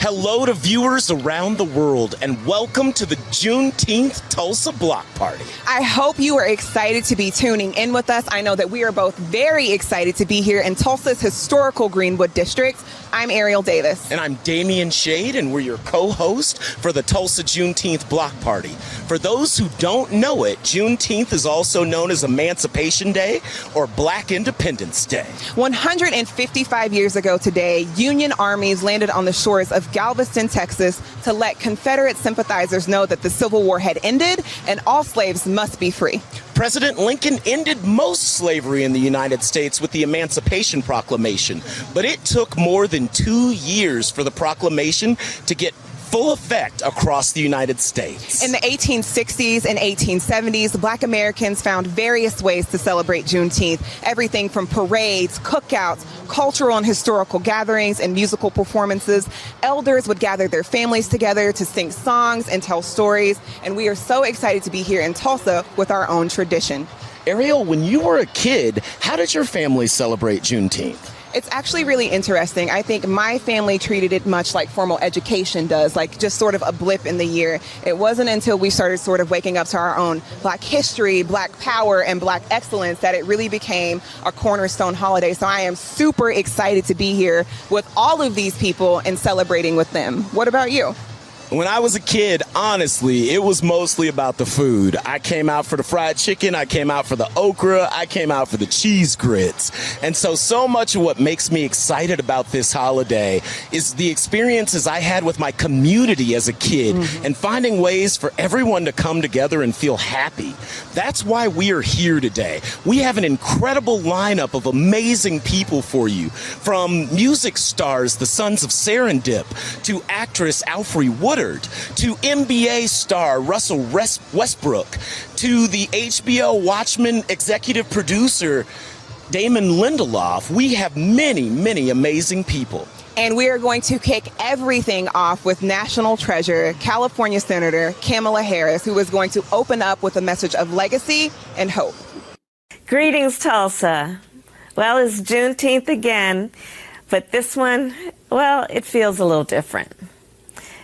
Hello to viewers around the world, and welcome to the Juneteenth Tulsa Block Party. I hope you are excited to be tuning in with us. I know that we are both very excited to be here in Tulsa's historical Greenwood District. I'm Ariel Davis. And I'm Damian Shade, and we're your co-host for the Tulsa Juneteenth Block Party. For those who don't know it, Juneteenth is also known as Emancipation Day or Black Independence Day. 155 years ago today, Union armies landed on the shores of Galveston, Texas, to let Confederate sympathizers know that the Civil War had ended and all slaves must be free. President Lincoln ended most slavery in the United States with the Emancipation Proclamation, but it took more than 2 years for the proclamation to get full effect across the United States. In the 1860s and 1870s, Black Americans found various ways to celebrate Juneteenth, everything from parades, cookouts, cultural and historical gatherings, and musical performances. Elders would gather their families together to sing songs and tell stories, and we are so excited to be here in Tulsa with our own tradition. Ariel, when you were a kid, how did your family celebrate Juneteenth? It's actually really interesting. I think my family treated it much like formal education does, like just sort of a blip in the year. It wasn't until we started sort of waking up to our own Black history, Black power, and Black excellence that it really became a cornerstone holiday. So I am super excited to be here with all of these people and celebrating with them. What about you? When I was a kid, honestly, it was mostly about the food. I came out for the fried chicken, I came out for the okra, I came out for the cheese grits. And so much of what makes me excited about this holiday is the experiences I had with my community as a kid and finding ways for everyone to come together and feel happy. That's why we are here today. We have an incredible lineup of amazing people for you, from music stars, the Sons of Serendip, to actress Alfre Woodard, to NBA star Russell Westbrook, to the HBO Watchmen executive producer Damon Lindelof. We have many, many amazing people. And we are going to kick everything off with national treasure, California Senator Kamala Harris, who is going to open up with a message of legacy and hope. Greetings, Tulsa. Well, it's Juneteenth again, but this one, well, it feels a little different.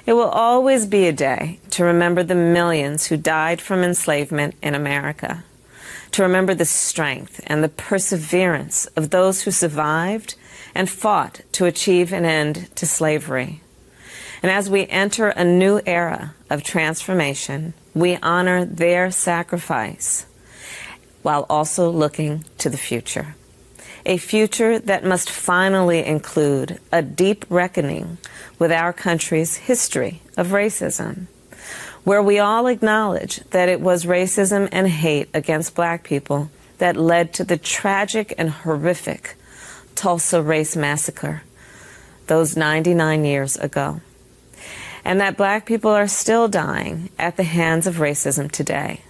It will always be a day to remember the millions who died from enslavement in America, to remember the strength and the perseverance of those who survived and fought to achieve an end to slavery. And as we enter a new era of transformation, we honor their sacrifice while also looking to the future. A future that must finally include a deep reckoning with our country's history of racism, where we all acknowledge that it was racism and hate against Black people that led to the tragic and horrific Tulsa race massacre those 99 years ago, and that Black people are still dying at the hands of racism today.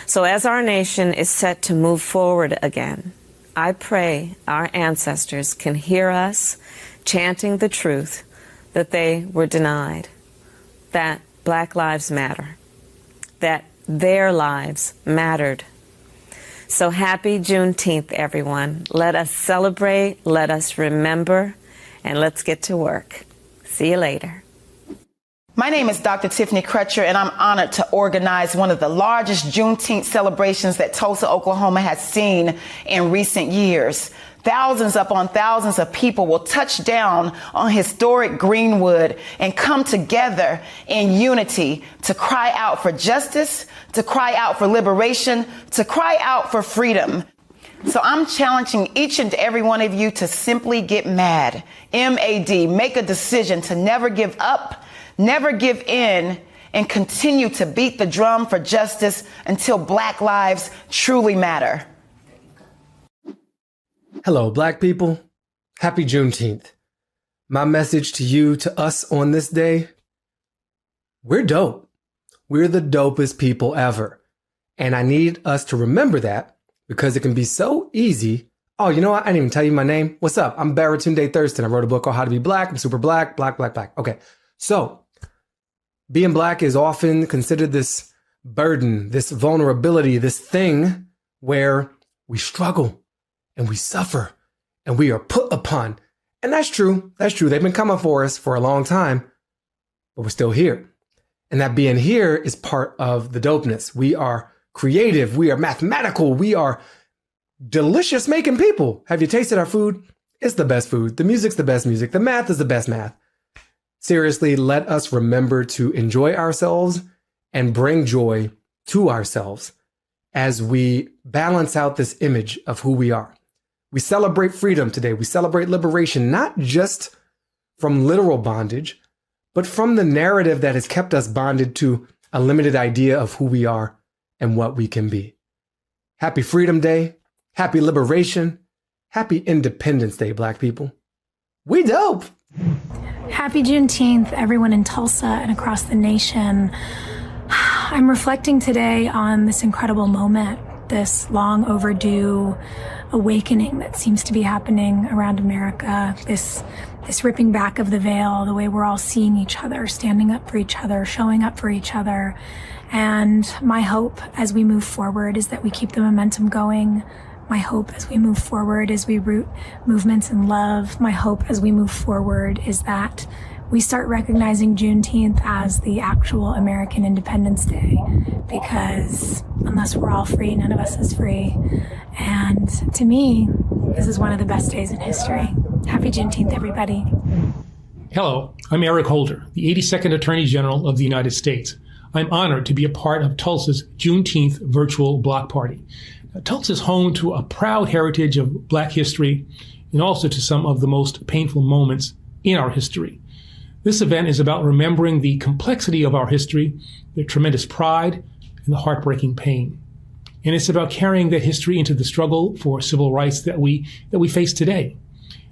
So as our nation is set to move forward again, I pray our ancestors can hear us chanting the truth that they were denied, that Black lives matter, that their lives mattered. So happy Juneteenth, everyone. Let us celebrate, let us remember, and let's get to work. See you later. My name is Dr. Tiffany Crutcher, and I'm honored to organize one of the largest Juneteenth celebrations that Tulsa, Oklahoma has seen in recent years. Thousands upon thousands of people will touch down on historic Greenwood and come together in unity to cry out for justice, to cry out for liberation, to cry out for freedom. So I'm challenging each and every one of you to simply get mad. M-A-D, make a decision to never give up, never give in, and continue to beat the drum for justice until Black lives truly matter. Hello, Black people. Happy Juneteenth. My message to you, to us on this day, we're dope. We're the dopest people ever. And I need us to remember that because it can be so easy. Oh, you know what? I didn't even tell you my name. What's up? I'm Baratunde Thurston. I wrote a book called How to Be Black. I'm super black, black, black, black. Okay. So being Black is often considered this burden, this vulnerability, this thing where we struggle and we suffer and we are put upon. And that's true. That's true. They've been coming for us for a long time. but we're still here. And that being here is part of the dopeness. We are creative. We are mathematical. We are delicious making people. Have you tasted our food? It's the best food. The music's the best music. The math is the best math. Seriously, let us remember to enjoy ourselves and bring joy to ourselves as we balance out this image of who we are. We celebrate freedom today. We celebrate liberation, not just from literal bondage, but from the narrative that has kept us bonded to a limited idea of who we are and what we can be. Happy Freedom Day. Happy Liberation. Happy Independence Day, Black people. We dope. Happy Juneteenth, everyone in Tulsa and across the nation. I'm reflecting today on this incredible moment, this long overdue awakening that seems to be happening around America, this ripping back of the veil, the way we're all seeing each other, standing up for each other, showing up for each other. And my hope as we move forward is that we keep the momentum going. My hope as we move forward is we root movements in love. My hope as we move forward is that we start recognizing Juneteenth as the actual American Independence Day, because unless we're all free, none of us is free. And to me, this is one of the best days in history. Happy Juneteenth, everybody. Hello, I'm Eric Holder, the 82nd Attorney General of the United States. I'm honored to be a part of Tulsa's Juneteenth virtual block party. Tulsa is home to a proud heritage of Black history and also to some of the most painful moments in our history. This event is about remembering the complexity of our history, the tremendous pride, and the heartbreaking pain. And it's about carrying that history into the struggle for civil rights that we face today.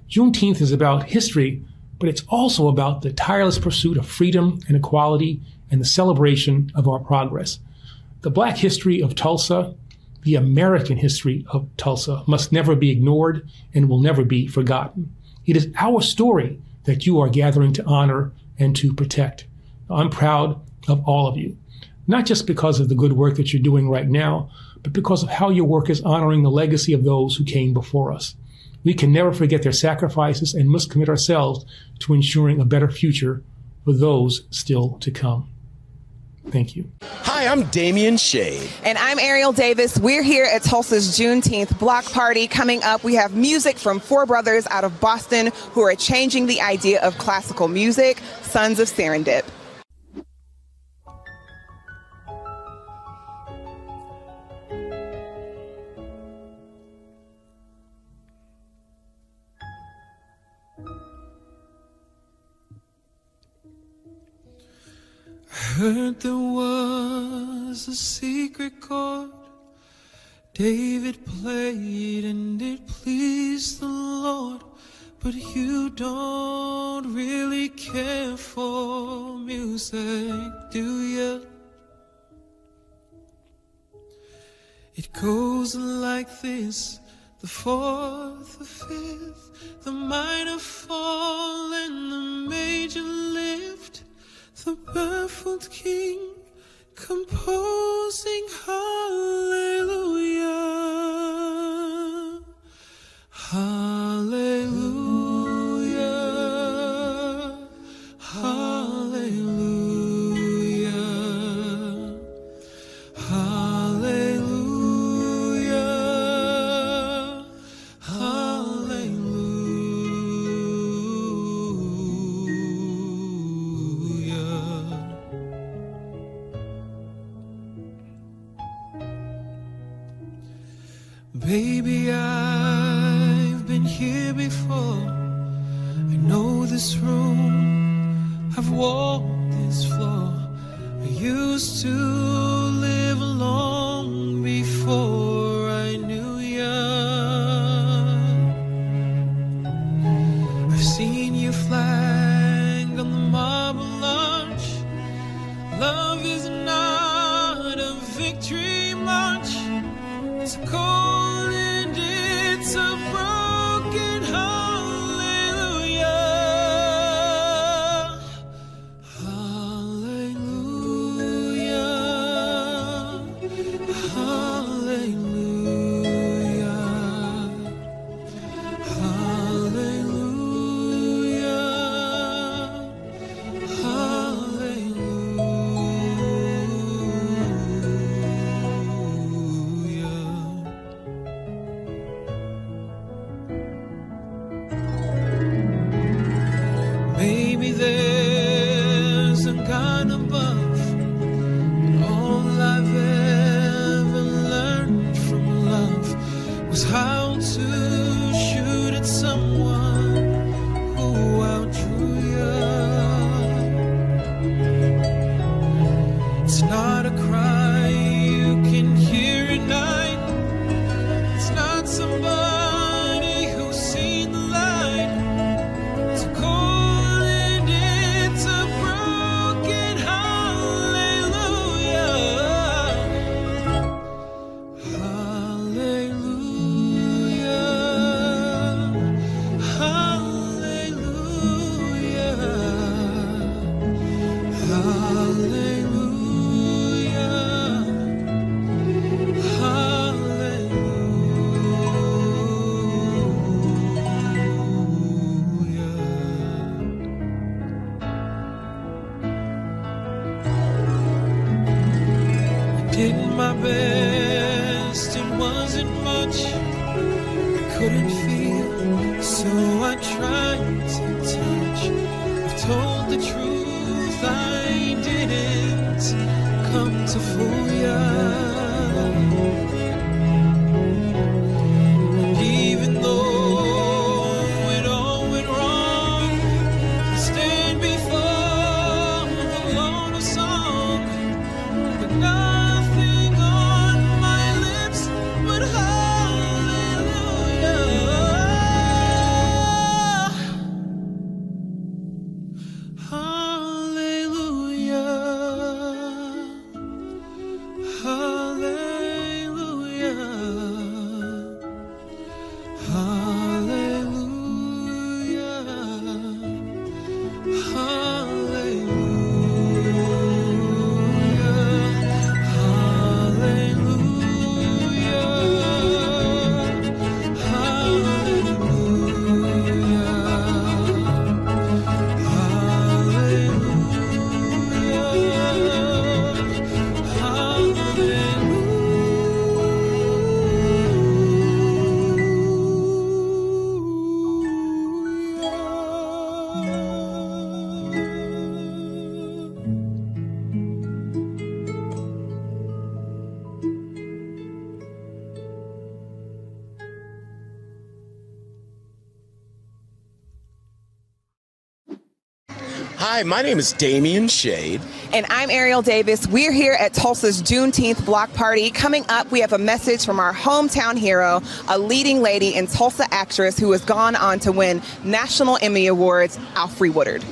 Juneteenth is about history, but it's also about the tireless pursuit of freedom and equality and the celebration of our progress. The Black history of Tulsa, the American history of Tulsa, must never be ignored and will never be forgotten. It is our story that you are gathering to honor and to protect. I'm proud of all of you, not just because of the good work that you're doing right now, but because of how your work is honoring the legacy of those who came before us. We can never forget their sacrifices and must commit ourselves to ensuring a better future for those still to come. Thank you. Hi, I'm Damian Shade. And I'm Ariel Davis. We're here at Tulsa's Juneteenth block party. Coming up, we have music from four brothers out of Boston who are changing the idea of classical music, Sons of Serendip. Heard there was a secret chord David played and it pleased the Lord, but you don't really care for music, do you? It goes like this: the fourth, the fifth, the minor fall and the major lift. The baffled king composing hallelujah, hallelujah, hallelujah, hallelujah, hallelujah. Baby, I've been here before. I know this room, I've walked this floor. I used to live alone before I knew ya. I've seen your flag on the marble arch. Love is not a victory march. It's a cold and it's a broken hallelujah, hallelujah, hallelujah, hallelujah, hallelujah. was how to shoot at someone who outdrew you. It's not a cry you can hear at night. It's not somebody who's seen the light. It's a cold and it's a broken hallelujah. Hallelujah. Hallelujah. Did my best, it wasn't much. I couldn't feel, so I tried to touch. I've told the truth, I didn't come to fool ya. And even though it all went wrong, I stand before the Lord of song, but nothing on my lips but hallelujah. Hallelujah. Hallelujah. Hi, my name is Damian Shade. And I'm Ariel Davis. We're here at Tulsa's Juneteenth block party. Coming up, we have a message from our hometown hero, a leading lady and Tulsa actress who has gone on to win National Emmy Awards, Alfre Woodard.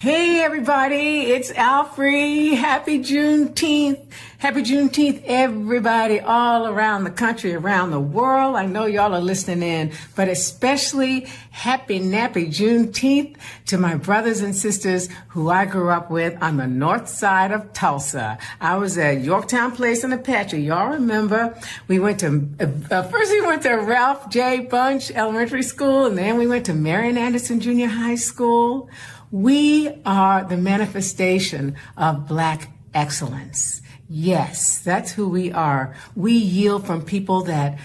Hey everybody, it's Alfre. Happy Juneteenth. Happy Juneteenth, everybody all around the country, around the world. I know y'all are listening in, but especially happy nappy Juneteenth to my brothers and sisters who I grew up with on the north side of Tulsa. I was at Yorktown Place in Apache. Y'all remember? We went to, first we went to Ralph J. Bunch Elementary School, and then we went to Marian Anderson Junior High School. We are the manifestation of Black excellence. Yes, that's who we are. We yield from people that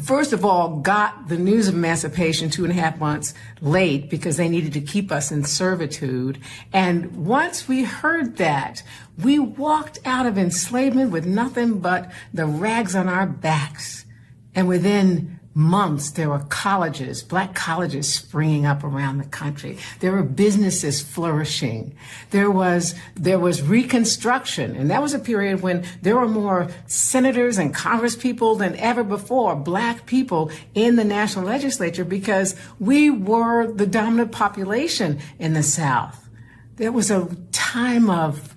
first of all got the news of emancipation 2.5 months late because they needed to keep us in servitude. And once we heard that, we walked out of enslavement with nothing but the rags on our backs. And within months, there were colleges, Black colleges springing up around the country. There were businesses flourishing. There was Reconstruction, and that was a period when there were more senators and Congress people than ever before, Black people in the national legislature, because we were the dominant population in the South. There was a time of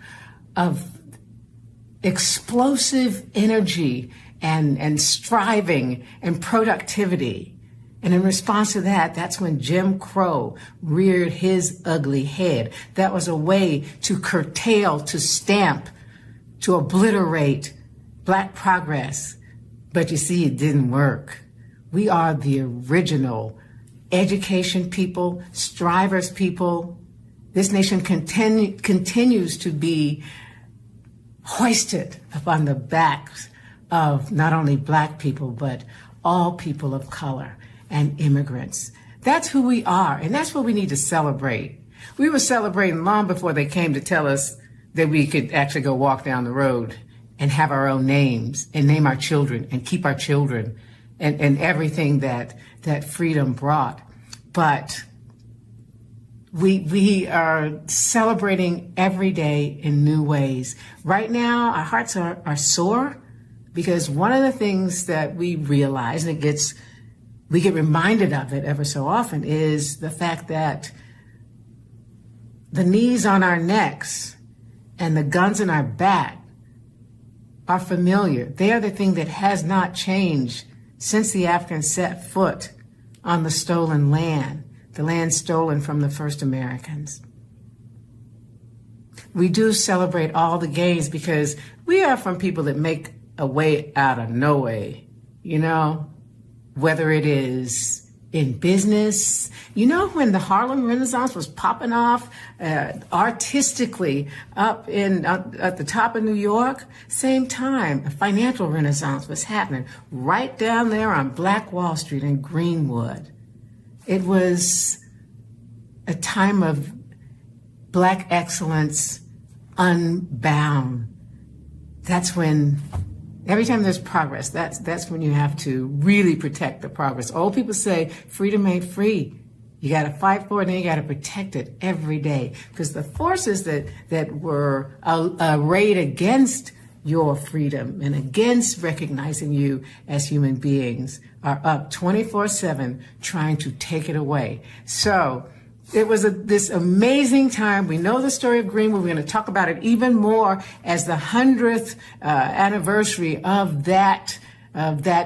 explosive energy and striving and productivity. And in response to that, that's when Jim Crow reared his ugly head. That was a way to curtail, to stamp, to obliterate Black progress. But you see, it didn't work. We are the original education people, strivers people. This nation continues to be hoisted upon the backs of not only Black people, but all people of color and immigrants. That's who we are, and that's what we need to celebrate. We were celebrating long before they came to tell us that we could actually go walk down the road and have our own names and name our children and keep our children and everything that freedom brought. But we are celebrating every day in new ways. Right now, our hearts are sore because one of the things that we realize, and we get reminded of it ever so often, is the fact that the knees on our necks and the guns in our back are familiar. They are the thing that has not changed since the Africans set foot on the stolen land, the land stolen from the first Americans. We do celebrate all the gains because we are from people that make a way out of no way, whether it is in business. When the Harlem Renaissance was popping off artistically up at the top of New York, same time, a financial renaissance was happening right down there on Black Wall Street in Greenwood. It was a time of Black excellence unbound. That's when, every time there's progress, that's when you have to really protect the progress. Old people say freedom ain't free. You got to fight for it, and then you got to protect it every day. Because the forces that were arrayed against your freedom and against recognizing you as human beings are up 24/7 trying to take it away. So it was this amazing time. We know the story of Greenwood. We're going to talk about it even more as the 100th anniversary of that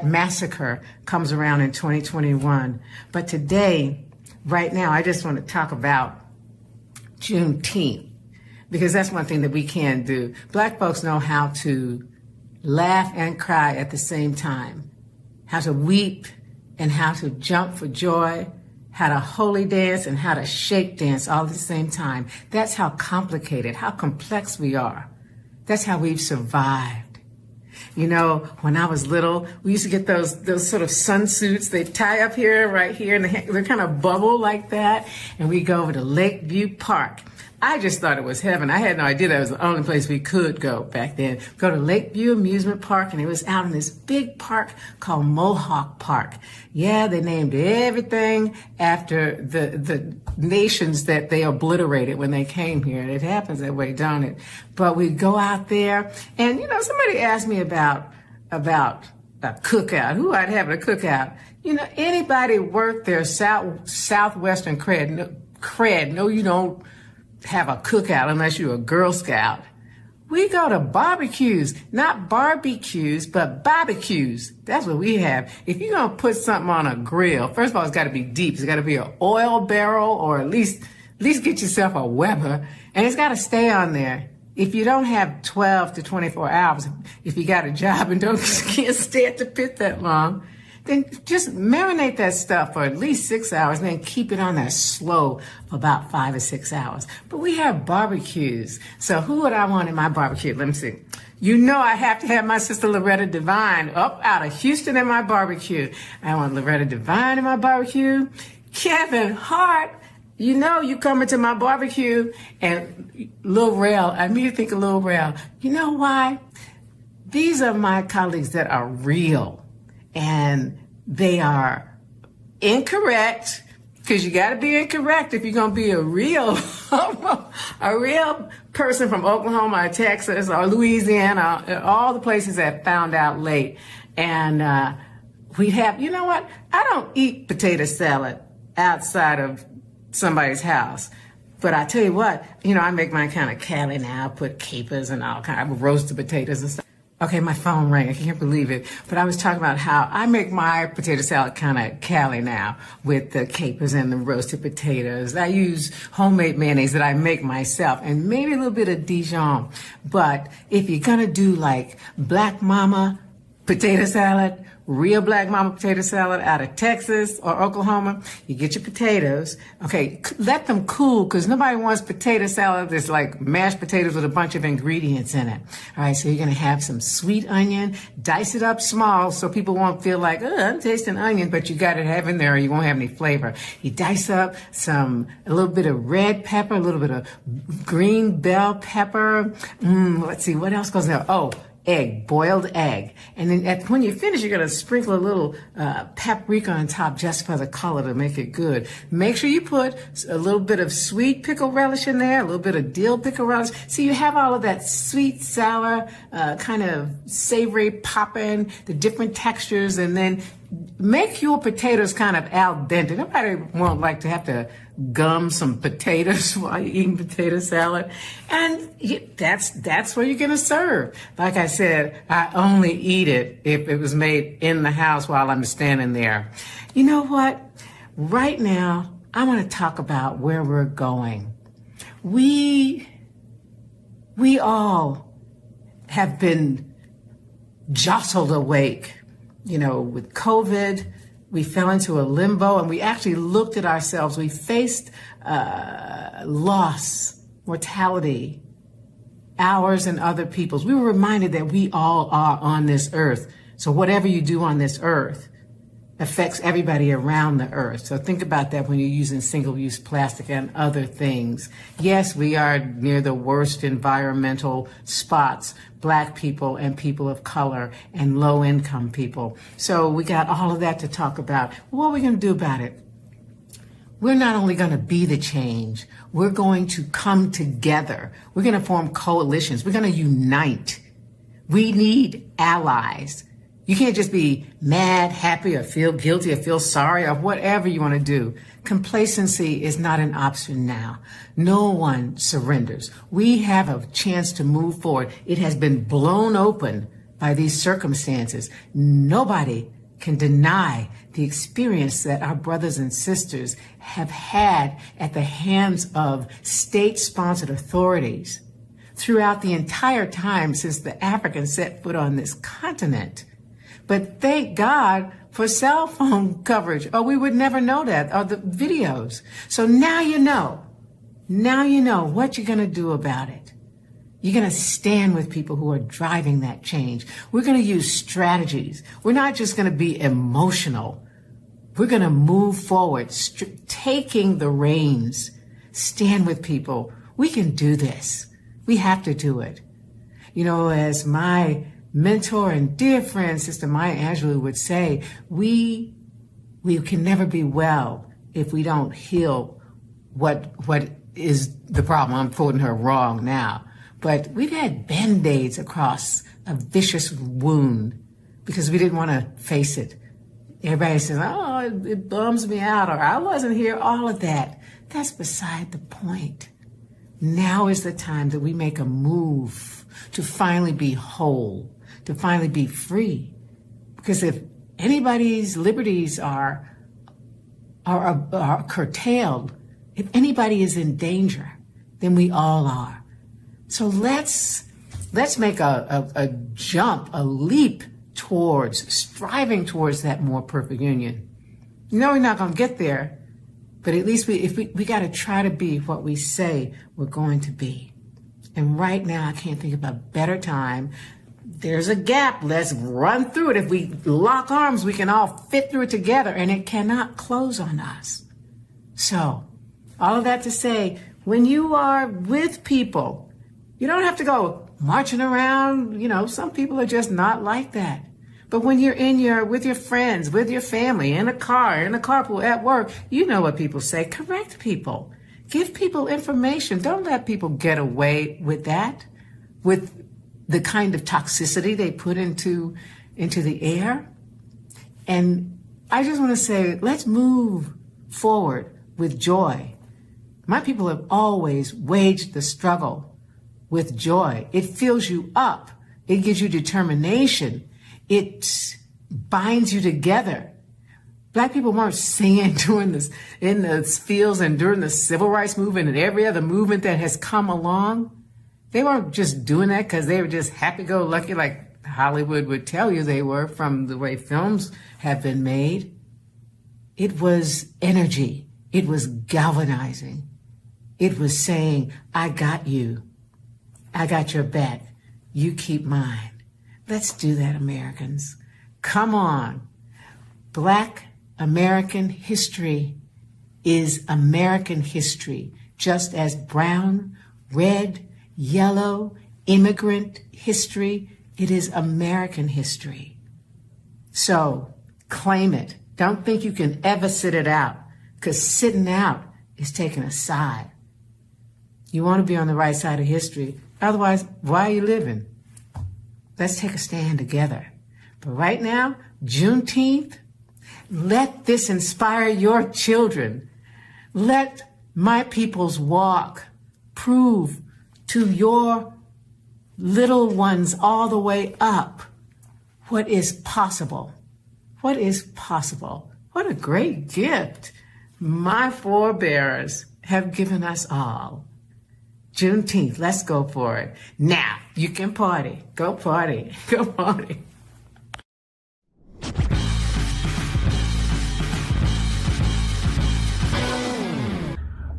massacre comes around in 2021. But today, right now, I just want to talk about Juneteenth, because that's one thing that we can do. Black folks know how to laugh and cry at the same time, how to weep and how to jump for joy, how to holy dance and how to shake dance all at the same time. That's how complicated, how complex we are. That's how we've survived. When I was little, we used to get those sort of sunsuits. They tie up here, right here, and they're kind of bubble like that. And we go over to Lakeview Park. I just thought it was heaven. I had no idea that was the only place we could go back then. Go to Lakeview Amusement Park, and it was out in this big park called Mohawk Park. Yeah, they named everything after the nations that they obliterated when they came here. And it happens that way, don't it? But we go out there, and somebody asked me about a cookout. Who I'd have at a cookout? Anybody worth their Southwestern cred. No, you don't have a cookout unless you're a Girl Scout. We go to barbecues, not barbecues, but barbecues. That's what we have. If you're going to put something on a grill, first of all, it's got to be deep. It's got to be an oil barrel, or at least get yourself a Weber, and it's got to stay on there. If you don't have 12 to 24 hours, if you got a job and can't stay at the pit that long, then just marinate that stuff for at least 6 hours and then keep it on there slow for about 5 or 6 hours. But we have barbecues. So who would I want in my barbecue? Let me see. I have to have my sister Loretta Devine up out of Houston in my barbecue. I want Loretta Devine in my barbecue. Kevin Hart. You come into my barbecue, and Lil Rel, I immediately think of Lil Rel. You know why? These are my colleagues that are real. And they are incorrect, because you got to be incorrect if you're going to be a real person from Oklahoma or Texas or Louisiana, all the places that found out late. And we have, I don't eat potato salad outside of somebody's house. But I tell you what, I make mine kind of Cali now, put capers and all kind of roasted potatoes and stuff. Okay, my phone rang. I can't believe it. But I was talking about how I make my potato salad kind of Cali now with the capers and the roasted potatoes. I use homemade mayonnaise that I make myself and maybe a little bit of Dijon. But if you're going to do like Black Mama potato salad, real Black Mama potato salad out of Texas or Oklahoma, you get your potatoes. Okay, let them cool, because nobody wants potato salad that's like mashed potatoes with a bunch of ingredients in it. All right, so you're going to have some sweet onion, dice it up small so people won't feel like, I'm tasting onion, but you got to have in there or you won't have any flavor. You dice up a little bit of red pepper, a little bit of green bell pepper. Let's see, what else goes there? Oh, egg, boiled egg. And then when you finish, you're going to sprinkle a little paprika on top just for the color to make it good. Make sure you put a little bit of sweet pickle relish in there, a little bit of dill pickle relish. So you have all of that sweet, sour, kind of savory popping, the different textures, and then make your potatoes kind of al dente. Nobody won't like to have to gum some potatoes while you're eating potato salad. And that's what you're going to serve. Like I said, I only eat it if it was made in the house while I'm standing there. You know what? Right now, I want to talk about where we're going. We all have been jostled awake. You know, with COVID, we fell into a limbo and we actually looked at ourselves. We faced loss, mortality, ours and other people's. We were reminded that we all are on this earth. So whatever you do on this earth affects everybody around the earth. So think about that when you're using single-use plastic and other things. Yes, we are near the worst environmental spots, Black people and people of color and low-income people. So we got all of that to talk about. What are we going to do about it? We're not only going to be the change, we're going to come together. We're going to form coalitions. We're going to unite. We need allies. You can't just be mad, happy, or feel guilty, or feel sorry, or whatever you want to do. Complacency is not an option now. No one surrenders. We have a chance to move forward. It has been blown open by these circumstances. Nobody can deny the experience that our brothers and sisters have had at the hands of state-sponsored authorities throughout the entire time since the Africans set foot on this continent. But thank God for cell phone coverage, or we would never know that, or the videos. So now you know. Now you know what you're going to do about it. You're going to stand with people who are driving that change. We're going to use strategies. We're not just going to be emotional. We're going to move forward, taking the reins. Stand with people. We can do this. We have to do it. You know, as my mentor and dear friend, Sister Maya Angelou would say, we can never be well if we don't heal what is the problem. I'm quoting her wrong now. But we've had Band-Aids across a vicious wound because we didn't want to face it. Everybody says, oh, it bums me out, or I wasn't here, all of that. That's beside the point. Now is the time that we make a move to finally be whole, to finally be free. Because if anybody's liberties are curtailed, if anybody is in danger, then we all are. So let's make a jump, a leap towards, striving towards that more perfect union. You know we're not going to get there, but at least we got to try to be what we say we're going to be. And right now, I can't think of a better time. There's a gap. Let's run through it. If we lock arms, we can all fit through it together, and it cannot close on us. So, all of that to say, when you are with people, you don't have to go marching around. You know, some people are just not like that. But when you're with your friends, with your family, in a car, in a carpool, at work, you know what people say. Correct people. Give people information. Don't let people get away with that, with the kind of toxicity they put into the air. And I just want to say, let's move forward with joy. My people have always waged the struggle with joy. It fills you up. It gives you determination. It binds you together. Black people weren't singing during this, in the fields and during the civil rights movement and every other movement that has come along. They weren't just doing that because they were just happy-go-lucky like Hollywood would tell you they were from the way films have been made. It was energy. It was galvanizing. It was saying, I got you. I got your back. You keep mine. Let's do that, Americans. Come on. Black American history is American history, just as brown, red, yellow, immigrant history It is American history. So claim it. Don't think you can ever sit it out, because sitting out is taking a side. You want to be on the right side of history. Otherwise, why are you living? Let's take a stand together. But right now, Juneteenth, let this inspire your children. Let my people's walk prove to your little ones all the way up what is possible. What is possible? What a great gift my forebears have given us all. Juneteenth, let's go for it. Now, you can party. Go party. Go party.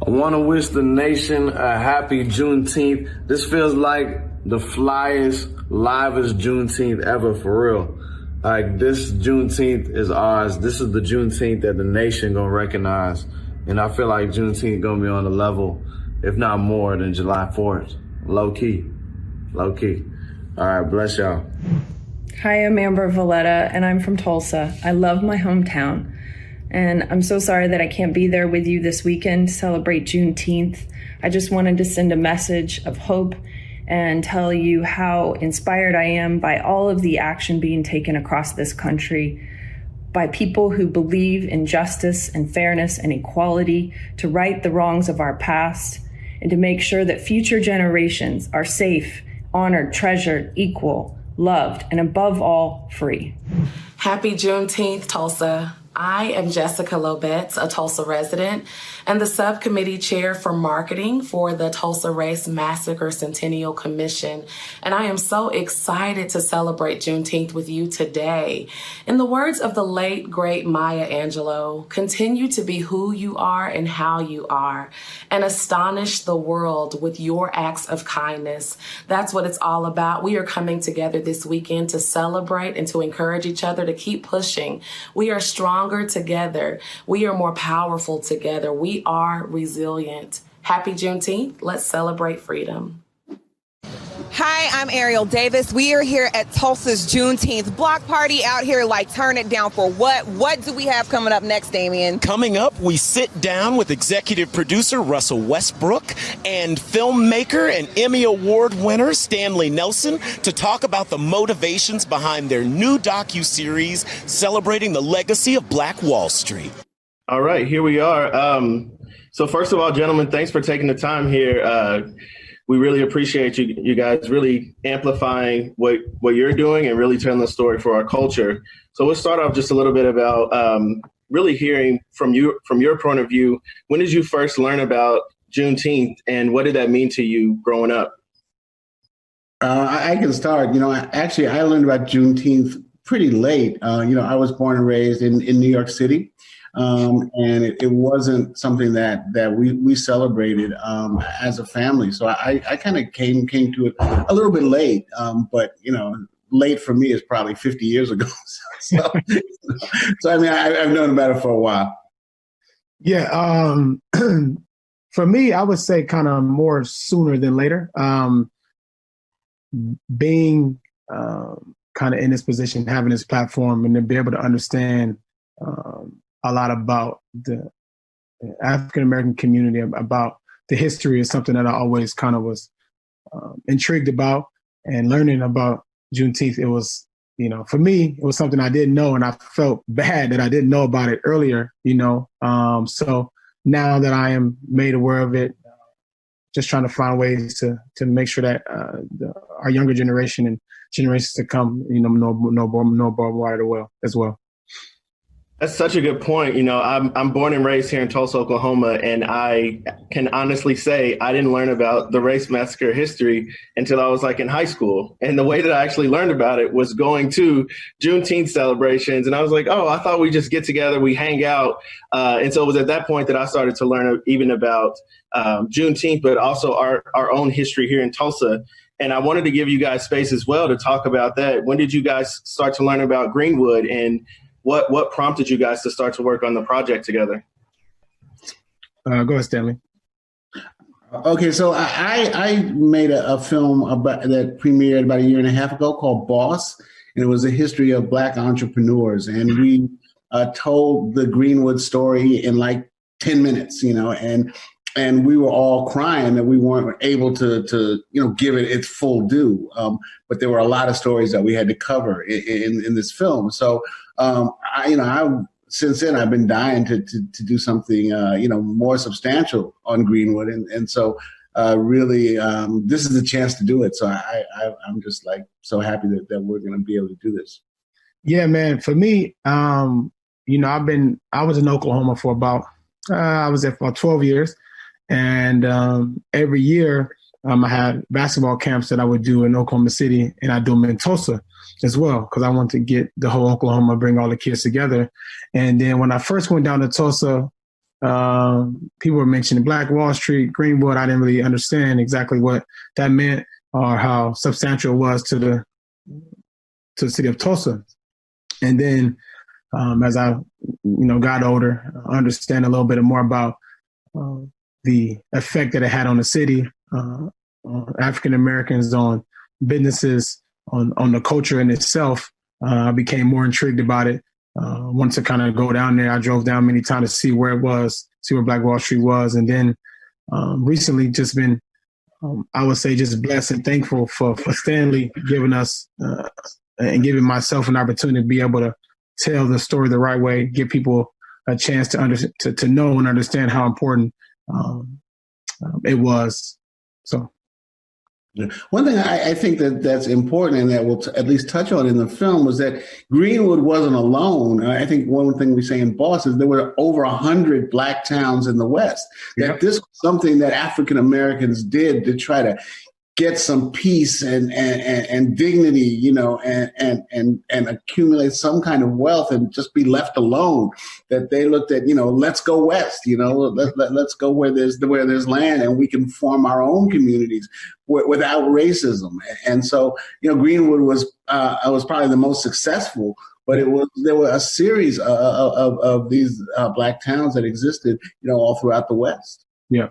I want to wish the nation a happy Juneteenth. This feels like the flyest, livest Juneteenth ever, for real. Like, this Juneteenth is ours. This is the Juneteenth that the nation gonna recognize. And I feel like Juneteenth gonna be on the level, if not more, than July 4th. Low key. Low key. All right, bless y'all. Hi, I'm Amber Valletta, and I'm from Tulsa. I love my hometown. And I'm so sorry that I can't be there with you this weekend to celebrate Juneteenth. I just wanted to send a message of hope and tell you how inspired I am by all of the action being taken across this country by people who believe in justice and fairness and equality to right the wrongs of our past and to make sure that future generations are safe, honored, treasured, equal, loved, and above all, free. Happy Juneteenth, Tulsa. I am Jessica Lobetz, a Tulsa resident and the subcommittee chair for marketing for the Tulsa Race Massacre Centennial Commission. And I am so excited to celebrate Juneteenth with you today. In the words of the late, great Maya Angelou, continue to be who you are and how you are, and astonish the world with your acts of kindness. That's what it's all about. We are coming together this weekend to celebrate and to encourage each other to keep pushing. We are stronger together. We are more powerful together. We are resilient. Happy Juneteenth. Let's celebrate freedom. Hi, I'm Ariel Davis. We are here at Tulsa's Juneteenth block party out here like turn it down for what? What do we have coming up next, Damien? Coming up, we sit down with executive producer Russell Westbrook and filmmaker and Emmy Award winner Stanley Nelson to talk about the motivations behind their new docuseries celebrating the legacy of Black Wall Street. All right, here we are. So first of all, gentlemen, thanks for taking the time here. We really appreciate you guys really amplifying what you're doing and really telling the story for our culture. So we'll start off just a little bit about really hearing from your point of view. When did you first learn about Juneteenth and what did that mean to you growing up? I can start. Actually, I learned about Juneteenth pretty late. I was born and raised in New York City. And it wasn't something that we celebrated as a family. So I kind of came to it a little bit late, but late for me is probably 50 years ago. So I mean, I've known about it for a while. Yeah, for me, I would say kind of more sooner than later. Being kind of in this position, having this platform, and to be able to understand a lot about the African-American community, about the history is something that I always kind of was intrigued about. And learning about Juneteenth, it was, for me, it was something I didn't know, and I felt bad that I didn't know about it earlier, So now that I am made aware of it, just trying to find ways to make sure that our younger generation and generations to come, know more about it as well. That's such a good point. I'm born and raised here in Tulsa, Oklahoma, and I can honestly say I didn't learn about the race massacre history until I was in high school. And the way that I actually learned about it was going to Juneteenth celebrations. And I was like, oh, I thought we just get together, we hang out. And so it was at that point that I started to learn even about Juneteenth, but also our own history here in Tulsa. And I wanted to give you guys space as well to talk about that. When did you guys start to learn about Greenwood, and what prompted you guys to start to work on the project together? Go ahead, Stanley. Okay, so I made a film that premiered about a year and a half ago called Boss, and it was a history of Black entrepreneurs. And we told the Greenwood story in like 10 minutes, and we were all crying that we weren't able to give it its full due. But there were a lot of stories that we had to cover in this film. So since then, I've been dying to do something, more substantial on Greenwood. And so really, this is a chance to do it. So I'm just like so happy that we're going to be able to do this. Yeah, man. For me, I was in Oklahoma for I was there for about 12 years. And every year I had basketball camps that I would do in Oklahoma City, and I do them in Tulsa as well, because I want to get the whole Oklahoma, bring all the kids together. And then when I first went down to Tulsa, people were mentioning Black Wall Street, Greenwood. I didn't really understand exactly what that meant or how substantial it was to the city of Tulsa. And then as I got older, I understand a little bit more about the effect that it had on the city, African Americans, on businesses, on the culture in itself. I became more intrigued about it. Wanted to kind of go down there. I drove down many times to see where it was, see where Black Wall Street was. And then recently just been, I would say, just blessed and thankful for Stanley giving us and giving myself an opportunity to be able to tell the story the right way, give people a chance to know and understand how important it was. So one thing I think that's important and that we'll at least touch on in the film was that Greenwood wasn't alone. I think one thing we say in Boss is there were over 100 Black towns in the West. That this was something that African Americans did to try to get some peace and dignity, and accumulate some kind of wealth and just be left alone. That they looked at, let's go west, let's go where there's land and we can form our own communities without racism. And so, Greenwood was probably the most successful, but there were a series of these Black towns that existed, all throughout the West. Yeah.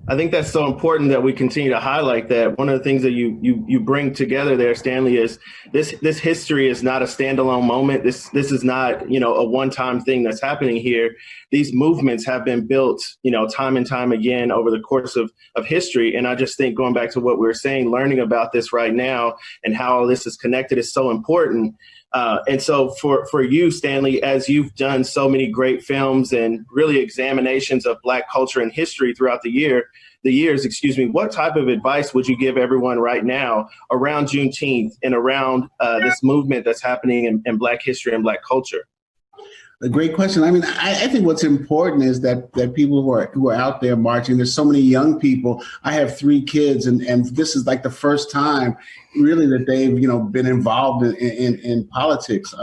I think that's so important that we continue to highlight that. One of the things that you bring together there, Stanley, is this history is not a standalone moment. This is not, a one-time thing that's happening here. These movements have been built, time and time again over the course of history. And I just think, going back to what we were saying, learning about this right now and how all this is connected is so important. And so for you, Stanley, as you've done so many great films and really examinations of Black culture and history throughout the years, what type of advice would you give everyone right now around Juneteenth and around this movement that's happening in Black history and Black culture? A great question. I mean, I think what's important is that people who are out there marching, there's so many young people. I have 3 kids, and this is like the first time really that they've, been involved in politics.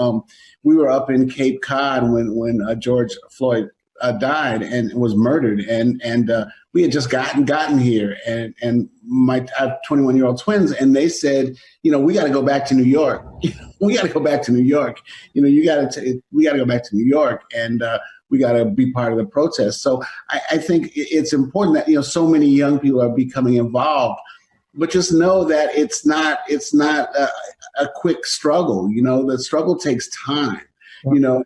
We were up in Cape Cod when George Floyd died and was murdered, and we had just gotten here, and I have 21-year-old twins, and they said, we got to go back to New York. We got to go back to New York. We got to go back to New York, and we got to be part of the protest. So I think it's important that so many young people are becoming involved, but just know that it's not a quick struggle. The struggle takes time. And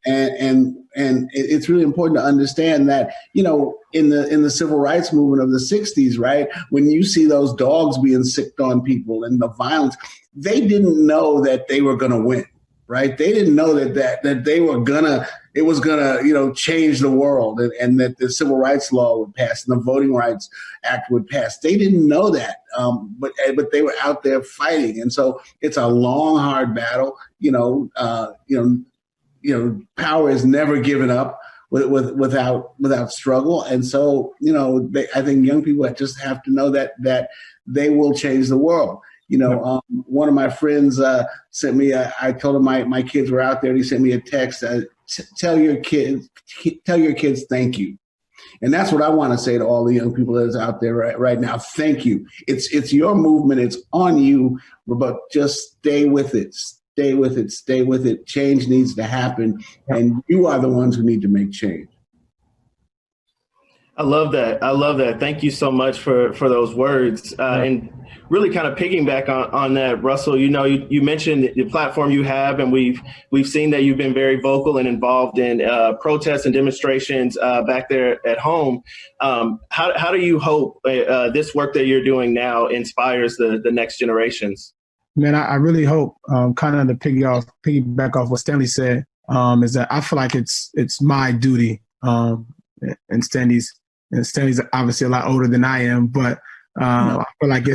it's really important to understand that, in the civil rights movement of the 60s, right, when you see those dogs being sicked on people and the violence, they didn't know that they were going to win, right? They didn't know that they were it was gonna, change the world, and that the civil rights law would pass and the Voting Rights Act would pass. They didn't know that, but they were out there fighting, and so it's a long, hard battle. Power is never given up without struggle. And so, I think young people just have to know that they will change the world. One of my friends sent me, I told him my kids were out there, and he sent me a text, tell your kids thank you. And that's what I want to say to all the young people that's out there right now. Thank you. It's your movement. It's on you, but just stay with it. Stay with it. Stay with it. Change needs to happen. And you are the ones who need to make change. I love that. I love that. Thank you so much for those words. And really kind of piggyback on that, Russell, you mentioned the platform you have, and we've seen that you've been very vocal and involved in protests and demonstrations back there at home. How do you hope this work that you're doing now inspires the next generations? Man, I really hope, kind of to piggyback off what Stanley said, is that I feel like it's my duty, and Stanley's obviously a lot older than I am, but I feel like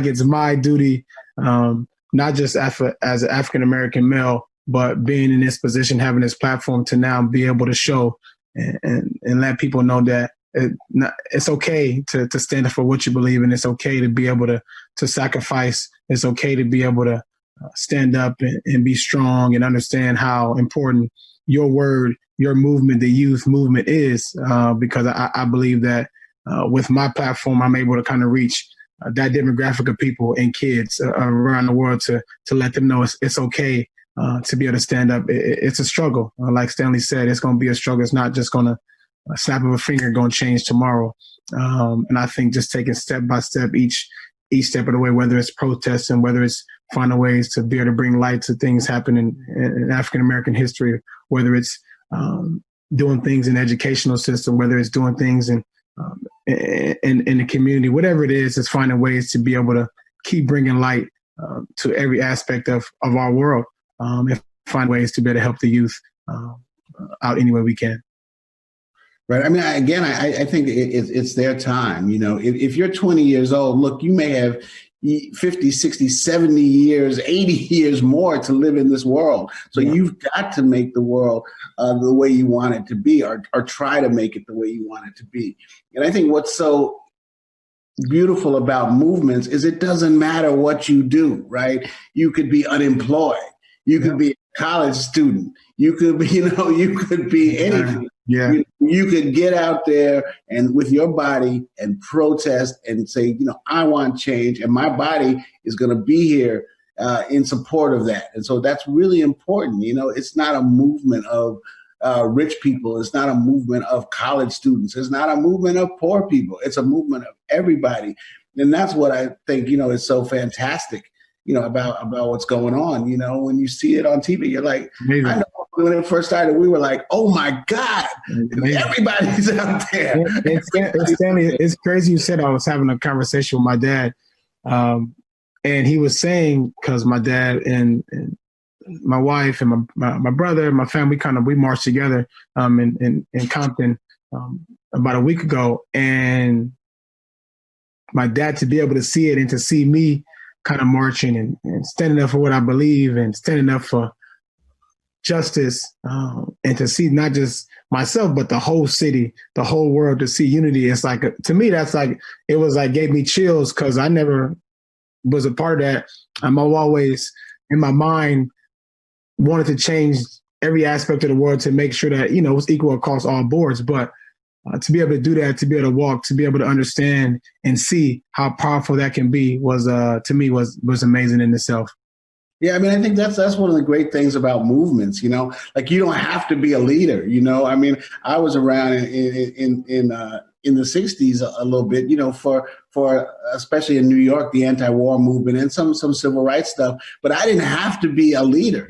it's my duty, not just as an African American male, but being in this position, having this platform to now be able to show and let people know that it's okay to stand up for what you believe in. It's okay to be able to sacrifice. It's okay to be able to stand up and be strong and understand how important your word, your movement, the youth movement is, because I believe that with my platform, I'm able to kind of reach that demographic of people and kids around the world to let them know it's okay to be able to stand up. It's a struggle. Like Stanley said, it's going to be a struggle. It's not just going to a snap of a finger going to change tomorrow. And I think just taking step by step, each step of the way, whether it's protests and whether it's finding ways to be able to bring light to things happening in African-American history, whether it's doing things in the educational system, whether it's doing things in the community, whatever it is finding ways to be able to keep bringing light to every aspect of our world, and find ways to be able to help the youth out any way we can. Right. I mean, I think it's their time. If you're 20 years old, look, you may have 50, 60, 70 years, 80 years more to live in this world. So you've got to make the world the way you want it to be, or try to make it the way you want it to be. And I think what's so beautiful about movements is it doesn't matter what you do, right? You could be unemployed. You could be a college student. You could be, you could be anything. Yeah. You could get out there and with your body and protest and say, I want change, and my body is going to be here in support of that. And so that's really important. It's not a movement of rich people. It's not a movement of college students. It's not a movement of poor people. It's a movement of everybody. And that's what I think, is so fantastic, about what's going on. When you see it on TV, you're like, I know when it first started, we were like, oh my God, everybody's out there. It's crazy you said. I was having a conversation with my dad, and he was saying, because my dad and my wife and my brother, my family, we marched together in Compton about a week ago, and my dad, to be able to see it and to see me kind of marching and standing up for what I believe and standing up for justice, and to see not just myself, but the whole city, the whole world, to see unity. It's like, to me, that's like, it was like, gave me chills, because I never was a part of that. I'm always in my mind wanted to change every aspect of the world to make sure that, it was equal across all boards. But to be able to do that, to be able to walk, to be able to understand and see how powerful that can be was, to me, was amazing in itself. Yeah, I mean, I think that's one of the great things about movements, like you don't have to be a leader, I mean, I was around in the 60s a little bit, for especially in New York, the anti-war movement and some civil rights stuff. But I didn't have to be a leader,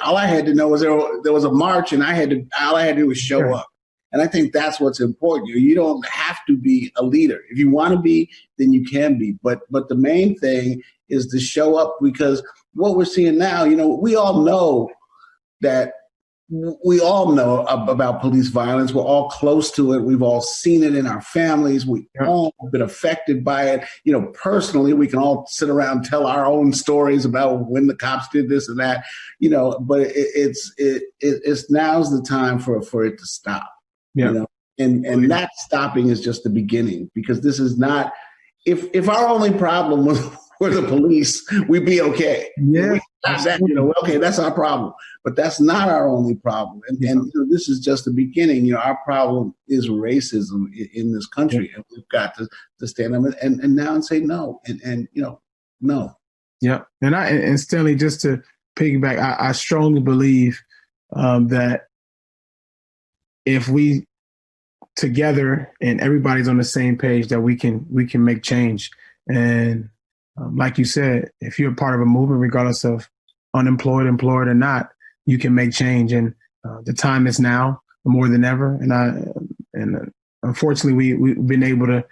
all I had to know was there was a march, and all I had to do was show up. And I think that's what's important. You don't have to be a leader. If you want to be, then you can be. But the main thing is to show up, because what we're seeing now, we all know about police violence. We're all close to it. We've all seen it in our families. We've all been affected by it. Personally, we can all sit around and tell our own stories about when the cops did this and that, but it's now's the time for it to stop. Yeah. And that stopping is just the beginning, because this is not, if our only problem were the police, we'd be okay. Yeah. Okay, that's our problem. But that's not our only problem. And this is just the beginning. Our problem is racism in this country. And we've got to stand up and now and say no. And no. Yeah. And Stanley, just to piggyback, I strongly believe that if we together and everybody's on the same page that we can make change. And like you said, if you're a part of a movement, regardless of unemployed, employed or not, you can make change. And the time is now more than ever. And unfortunately, we've been able to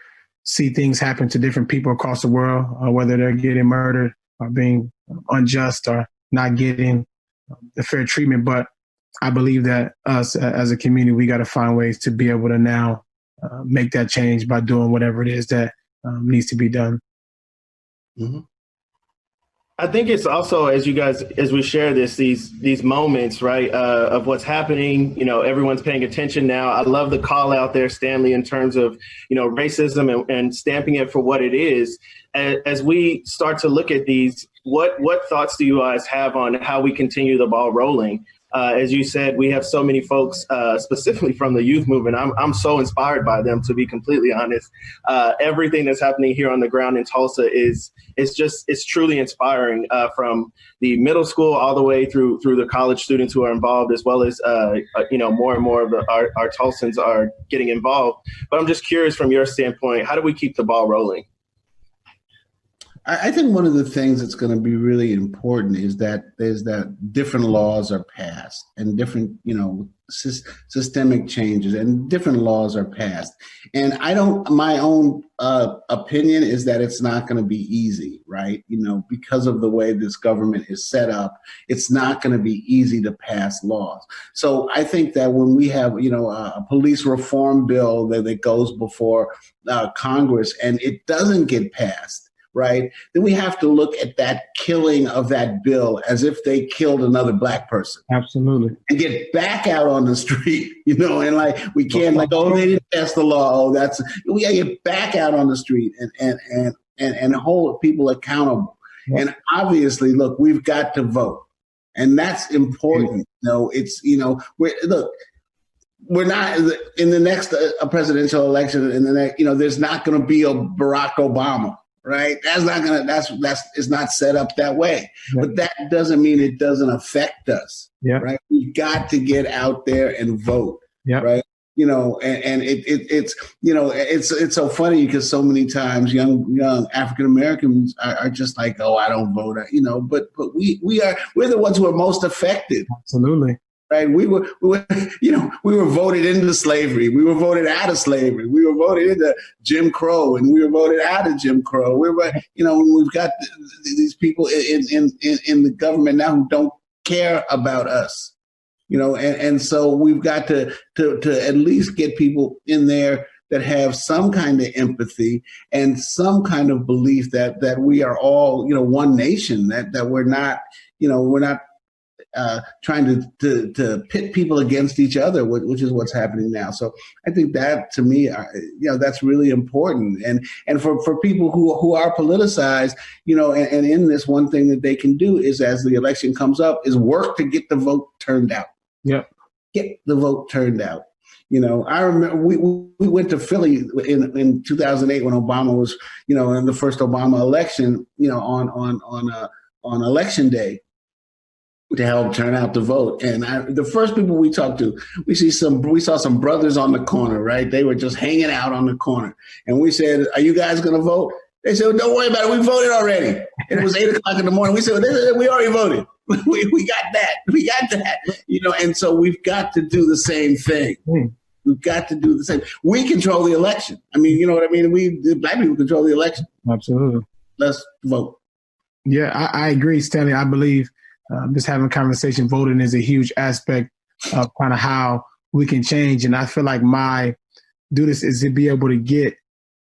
see things happen to different people across the world, whether they're getting murdered or being unjust or not getting the fair treatment. But I believe that us as a community, we got to find ways to be able to now make that change by doing whatever it is that needs to be done. Mm-hmm. I think it's also, as we share these moments, right, of what's happening, everyone's paying attention now. I love the call out there, Stanley, in terms of, racism and stamping it for what it is. As we start to look at these, what thoughts do you guys have on how we continue the ball rolling? As you said, we have so many folks, specifically from the youth movement. I'm so inspired by them, to be completely honest. Everything that's happening here on the ground in Tulsa is truly inspiring, from the middle school all the way through the college students who are involved, as well as more and more of our Tulsans are getting involved. But I'm just curious, from your standpoint, how do we keep the ball rolling? I think one of the things that's going to be really important is that different laws are passed and different, systemic changes and different laws are passed. And my own opinion is that it's not going to be easy, right? Because of the way this government is set up, it's not going to be easy to pass laws. So I think that when we have, a police reform bill that goes before Congress and it doesn't get passed, right, then we have to look at that killing of that bill as if they killed another Black person. Absolutely. And get back out on the street, and we can't they didn't pass the law. We gotta get back out on the street and hold people accountable. Yeah. And obviously, look, we've got to vote. And that's important. We're not in the next presidential election, there's not going to be a Barack Obama. Right. It's not set up that way. Yeah. But that doesn't mean it doesn't affect us. Yeah. Right. We've got to get out there and vote. Yeah. Right. It's so funny because so many times young African Americans are just like, oh, I don't vote. But we're the ones who are most affected. Absolutely. Right. We were voted into slavery. We were voted out of slavery. We were voted into Jim Crow, and we were voted out of Jim Crow. We've got these people in the government now who don't care about us. And so we've got to at least get people in there that have some kind of empathy and some kind of belief that we are all, one nation, that we're not trying to pit people against each other, which is what's happening now. So I think that, to me, that's really important. And for people who are politicized, and in this, one thing that they can do is, as the election comes up, is work to get the vote turned out. Yeah, get the vote turned out. I remember we went to Philly in 2008 when Obama was, in the first Obama election, on election day, to help turn out the vote. And the first people we talked to, we saw some brothers on the corner, right? They were just hanging out on the corner. And we said, are you guys going to vote? They said, don't worry about it. We voted already. And it was 8:00 in the morning. We said, we already voted. we got that. We got that. And so we've got to do the same thing. We've got to do the same. We control the election. You know what I mean? The Black people control the election. Absolutely. Let's vote. Yeah, I agree, Stanley. I believe just having a conversation, voting is a huge aspect of kind of how we can change. And I feel like my duty is to be able to get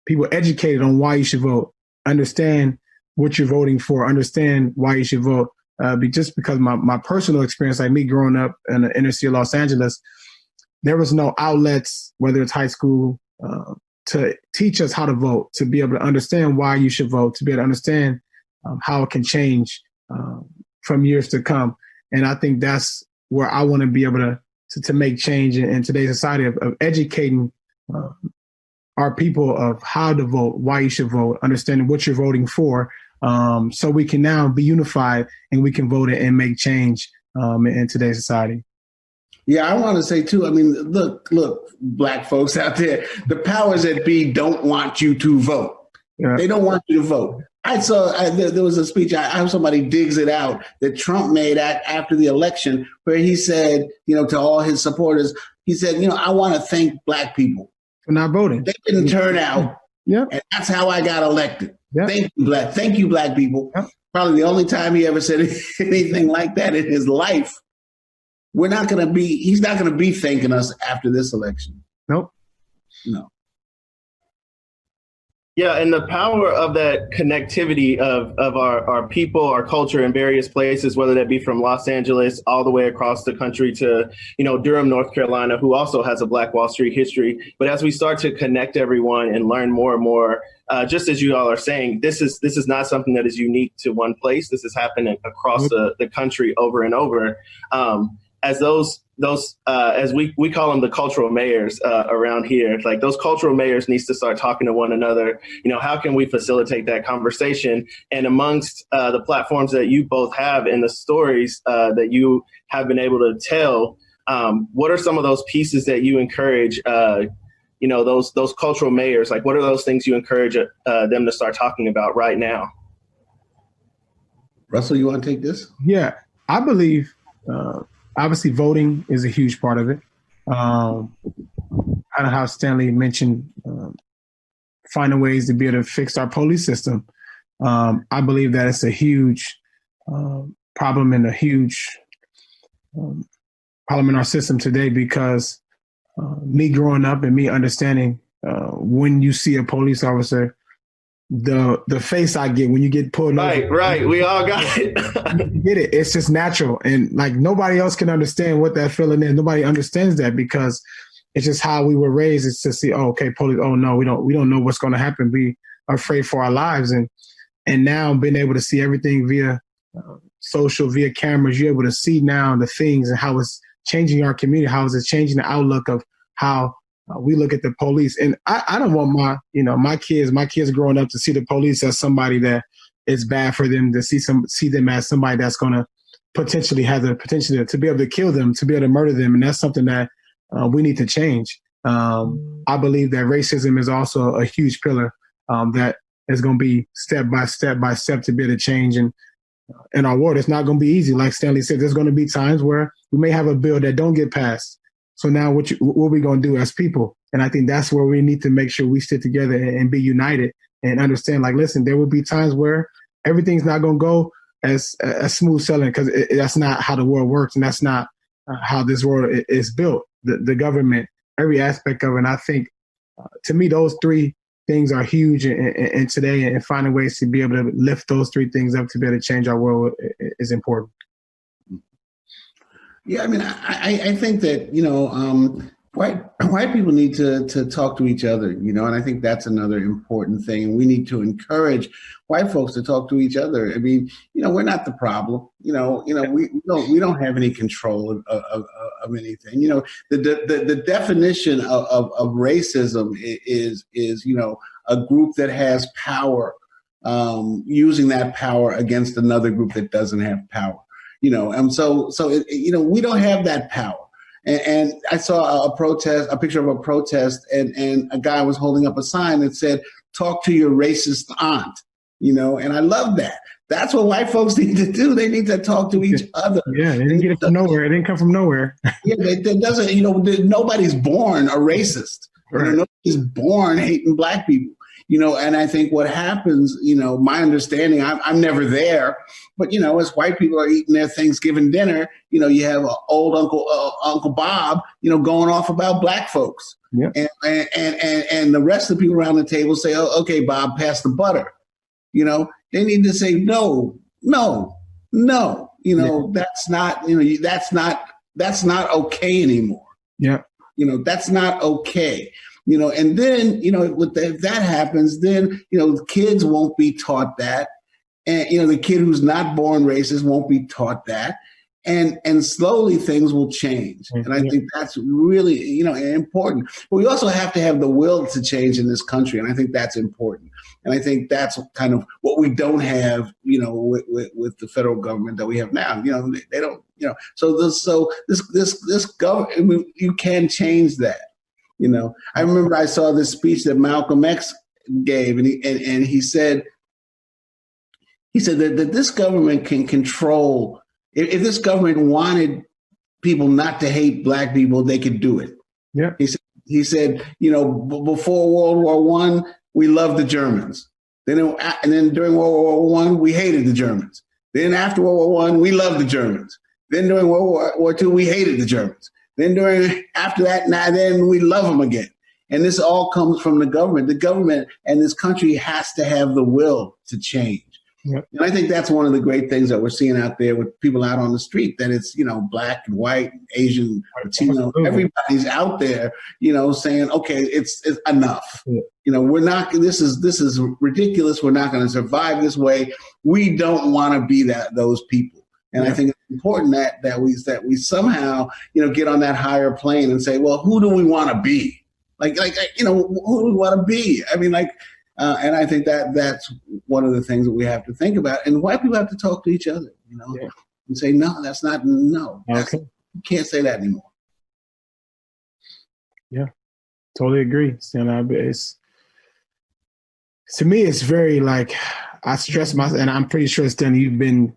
people educated on why you should vote, understand what you're voting for, understand why you should vote. Just because my personal experience, like me growing up in the inner city of Los Angeles, there was no outlets, whether it's high school, to teach us how to vote, to be able to understand why you should vote, to be able to understand how it can change from years to come. And I think that's where I want to be able to make change in today's society of educating our people of how to vote, why you should vote, understanding what you're voting for, so we can now be unified and we can vote and make change in today's society. Yeah, I want to say too, I mean, look, black folks out there, the powers that be don't want you to vote. Yeah. They don't want you to vote. There was a speech, I hope somebody digs it out, that Trump made after the election where he said, to all his supporters, he said, I want to thank black people for not voting. They didn't turn out. Yeah. And that's how I got elected. Yep. Thank you, black people. Yep. Probably the only time he ever said anything like that in his life. He's not going to be thanking us after this election. Nope. No. Yeah, and the power of that connectivity of our people, our culture in various places, whether that be from Los Angeles all the way across the country to, Durham, North Carolina, who also has a Black Wall Street history. But as we start to connect everyone and learn more and more, just as you all are saying, this is not something that is unique to one place. This is happening across the country over and over. As as we call them, the cultural mayors around here, like those cultural mayors needs to start talking to one another. How can we facilitate that conversation? And amongst the platforms that you both have and the stories that you have been able to tell, what are some of those pieces that you encourage, those cultural mayors, like what are those things you encourage them to start talking about right now? Russell, you want to take this? Yeah, I believe obviously, voting is a huge part of it. Kind of how Stanley mentioned, finding ways to be able to fix our police system. I believe that it's a huge problem and a huge problem in our system today because me growing up and me understanding when you see a police officer, the face I get when you get pulled over. Right. We all got it. Get it. It's just natural. And like nobody else can understand what that feeling is. Nobody understands that because it's just how we were raised. It's to see, police, no, we don't know what's going to happen. Be afraid for our lives. And now being able to see everything via social, via cameras, you're able to see now the things and how it's changing our community, how it's changing the outlook of how we look at the police. And I don't want my kids growing up to see the police as somebody that it's bad for them, to see them as somebody that's going to potentially have the potential to be able to kill them, to be able to murder them. And that's something that we need to change. I believe that racism is also a huge pillar that is going to be step by step to be able to change. And in our world, it's not going to be easy. Like Stanley said, there's going to be times where we may have a bill that don't get passed. So now what are we going to do as people? And I think that's where we need to make sure we sit together and be united and understand, like, listen, there will be times where everything's not going to go as smooth sailing because that's not how the world works. And that's not how this world is built. The government, every aspect of it. And I think, to me, those three things are huge. And today, and finding ways to be able to lift those three things up to be able to change our world is important. Yeah, I mean, I think that, white people need to talk to each other, and I think that's another important thing. We need to encourage white folks to talk to each other. I mean, we're not the problem. We don't have any control of anything. The definition of racism is a group that has power, using that power against another group that doesn't have power. And so we don't have that power. And I saw a picture of a protest, and a guy was holding up a sign that said, "Talk to your racist aunt," and I love that. That's what white folks need to do. They need to talk to each other. Yeah, they didn't get it from nowhere. It didn't come from nowhere. Yeah, it doesn't, nobody's born a racist. Right. Nobody's born hating black people. And I think what happens, my understanding, I'm never there, but, as white people are eating their Thanksgiving dinner, you have old Uncle Bob, going off about black folks. Yeah. And the rest of the people around the table say, "Oh, okay, Bob, pass the butter." They need to say, no, that's not okay anymore. Yeah. That's not okay. And then, if that happens, then, the kids won't be taught that. And, the kid who's not born racist won't be taught that. and slowly things will change. And I think that's really, important. But we also have to have the will to change in this country, and I think that's important. And I think that's kind of what we don't have, with the federal government that we have now. They don't, So this government, you can change that. I remember I saw this speech that Malcolm X gave, and he said that this government can control. If this government wanted people not to hate Black people, they could do it. Yeah. He said, before World War I, we loved the Germans. And then during World War I, we hated the Germans. Then after World War I, we loved the Germans. Then during World War II, we hated the Germans. Then after that, then we love them again. And this all comes from the government. The government and this country has to have the will to change. Yep. And I think that's one of the great things that we're seeing out there with people out on the street, that it's, Black and white, Asian, Latino, everybody's out there, saying, okay, it's enough. Yeah. We're not, this is ridiculous. We're not going to survive this way. We don't want to be those people. And I think it's important that we somehow, get on that higher plane and say, well, who do we want to be? Who do we want to be? I mean, and I think that's one of the things that we have to think about. And white people have to talk to each other, and say, no, that's not, no. Okay. You can't say that anymore. Yeah, totally agree. To me, it's very I stress myself, and I'm pretty sure, Stanley, you've been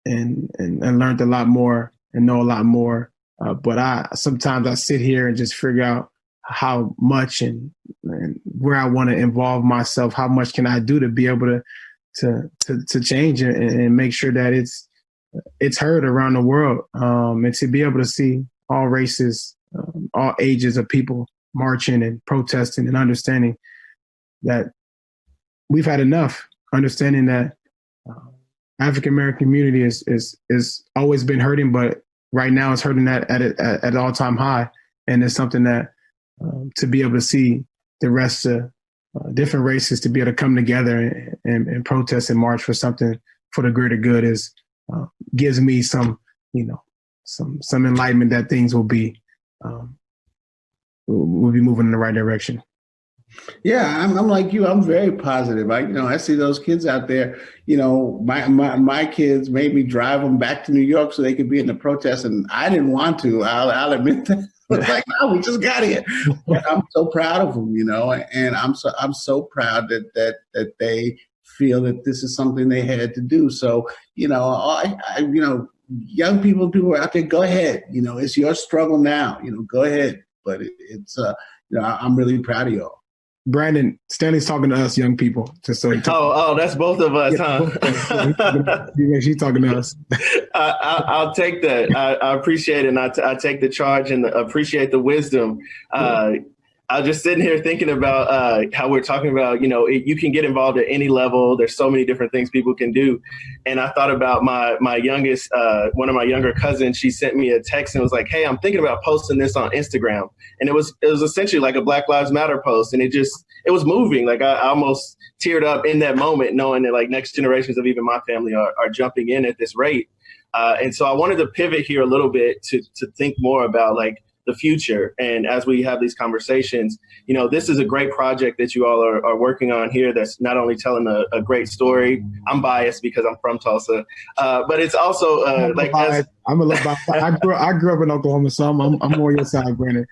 and learned a lot more and know a lot more. But sometimes I sit here and just figure out how much and where I want to involve myself. How much can I do to be able to change and make sure that it's heard around the world, and to be able to see all races, all ages of people marching and protesting and understanding that we've had enough. Understanding that African American community is always been hurting, but right now it's hurting at an all-time high, and it's something that to be able to see the rest of different races to be able to come together and protest and march for something for the greater good gives me some enlightenment that things will be moving in the right direction. Yeah, I'm like you. I'm very positive. I see those kids out there. My kids made me drive them back to New York so they could be in the protest, and I didn't want to. I'll admit that. It's like, no, we just got here. But I'm so proud of them, and I'm so proud that they feel that this is something they had to do. So, young people out there, go ahead. It's your struggle now. Go ahead. But I'm really proud of y'all. Brandon, Stanley's talking to us young people. Just so that's both of us, huh? She's talking to us. I'll take that. I appreciate it, and I take the charge and appreciate the wisdom. I was just sitting here thinking about how we're talking about, you can get involved at any level. There's so many different things people can do. And I thought about my youngest, one of my younger cousins. She sent me a text and was like, hey, I'm thinking about posting this on Instagram. And it was essentially like a Black Lives Matter post. And it was moving. Like I almost teared up in that moment, knowing that next generations of even my family are jumping in at this rate. And so I wanted to pivot here a little bit to think more about the future. And as we have these conversations, this is a great project that you all are working on here that's not only telling a great story. I'm biased because I'm from Tulsa, but it's also I'm a little biased. I grew up in Oklahoma, so I'm more your side, Brandon.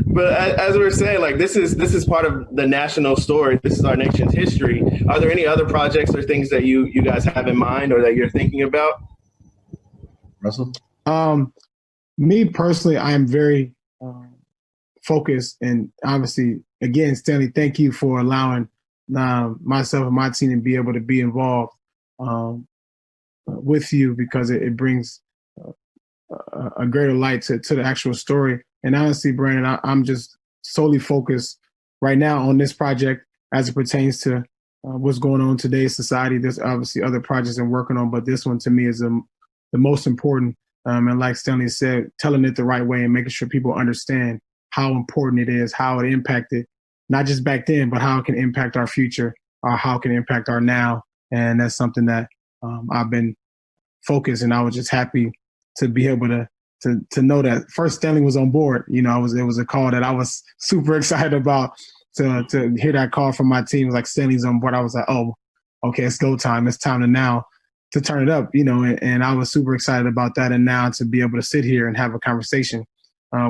But as we were saying, this is part of the national story. This is our nation's history. Are there any other projects or things that you guys have in mind or that you're thinking about? Russell? Me personally, I am very focused, and obviously, again, Stanley, thank you for allowing myself and my team to be able to be involved with you, because it brings a greater light to the actual story. And honestly, Brandon, I'm just solely focused right now on this project as it pertains to what's going on in today's society. There's obviously other projects I'm working on, but this one to me is the most important. And like Stanley said, telling it the right way and making sure people understand how important it is, how it impacted, not just back then, but how it can impact our future, or how it can impact our now. And that's something that I've been focused, and I was just happy to be able to know that first Stanley was on board. You know, it was a call that I was super excited about to hear that call from my team. It was like, Stanley's on board. I was like, oh, okay, it's go time. It's time to turn it up, you know, and I was super excited about that. And now to be able to sit here and have a conversation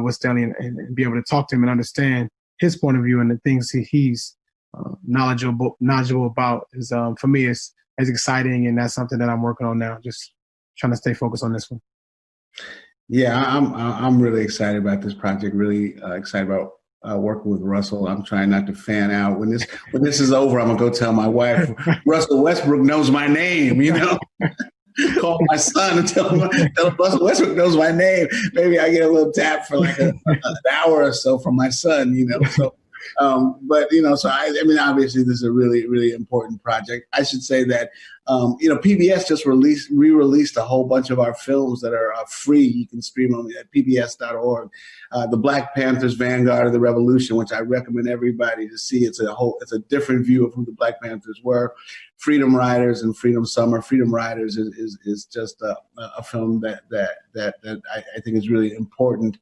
with Stanley and be able to talk to him and understand his point of view and the things he's knowledgeable about is, for me, is exciting. And that's something that I'm working on now, just trying to stay focused on this one. Yeah, I'm really excited about this project, really excited about working with Russell. I'm trying not to fan out. When this is over, I'm gonna go tell my wife, Russell Westbrook knows my name, you know. Call my son and tell him Russell Westbrook knows my name. Maybe I get a little tap for like an hour or so from my son, you know. So but you know, so I mean, obviously this is a really, really important project. I should say that you know, PBS just re-released a whole bunch of our films that are free. You can stream them at pbs.org. The Black Panthers Vanguard of the Revolution, which I recommend everybody to see. It's a different view of who the Black Panthers were. Freedom Riders and Freedom Summer. Freedom Riders is just a film that I think is really important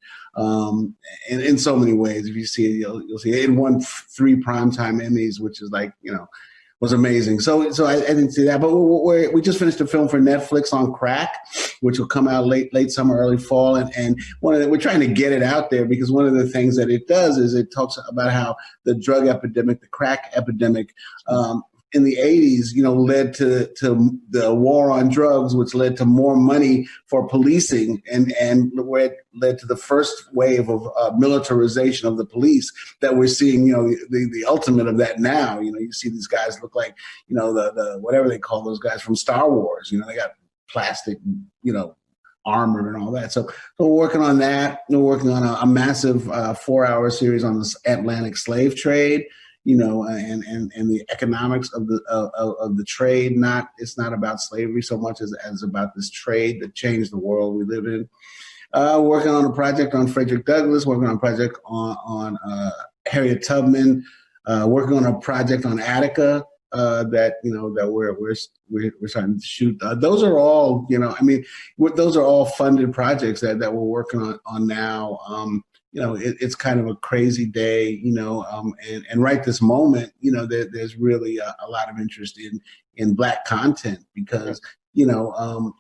in so many ways. If you see it, you'll see it. It won 3 Primetime Emmys, which is like, you know, was amazing. So I didn't see that, but we just finished a film for Netflix on crack, which will come out late summer, early fall, and we're trying to get it out there because one of the things that it does is it talks about how the drug epidemic, the crack epidemic, in the 80s, you know, led to the war on drugs, which led to more money for policing and where it led to the first wave of militarization of the police that we're seeing, you know, the ultimate of that now. You know, you see these guys look like, you know, the whatever they call those guys from Star Wars, you know, they got plastic, you know, armor and all that. So we're working on that. We're working on a massive 4-hour series on the Atlantic slave trade. You know, and the economics of the trade. It's not about slavery so much as about this trade that changed the world we live in. Working on a project on Frederick Douglass. Working on a project on Harriet Tubman. Working on a project on Attica that we're starting to shoot. Those are all, you know, I mean, those are all funded projects that we're working on now. You know, it's kind of a crazy day, you know, and right this moment, you know, there's really a lot of interest in Black content because, you know,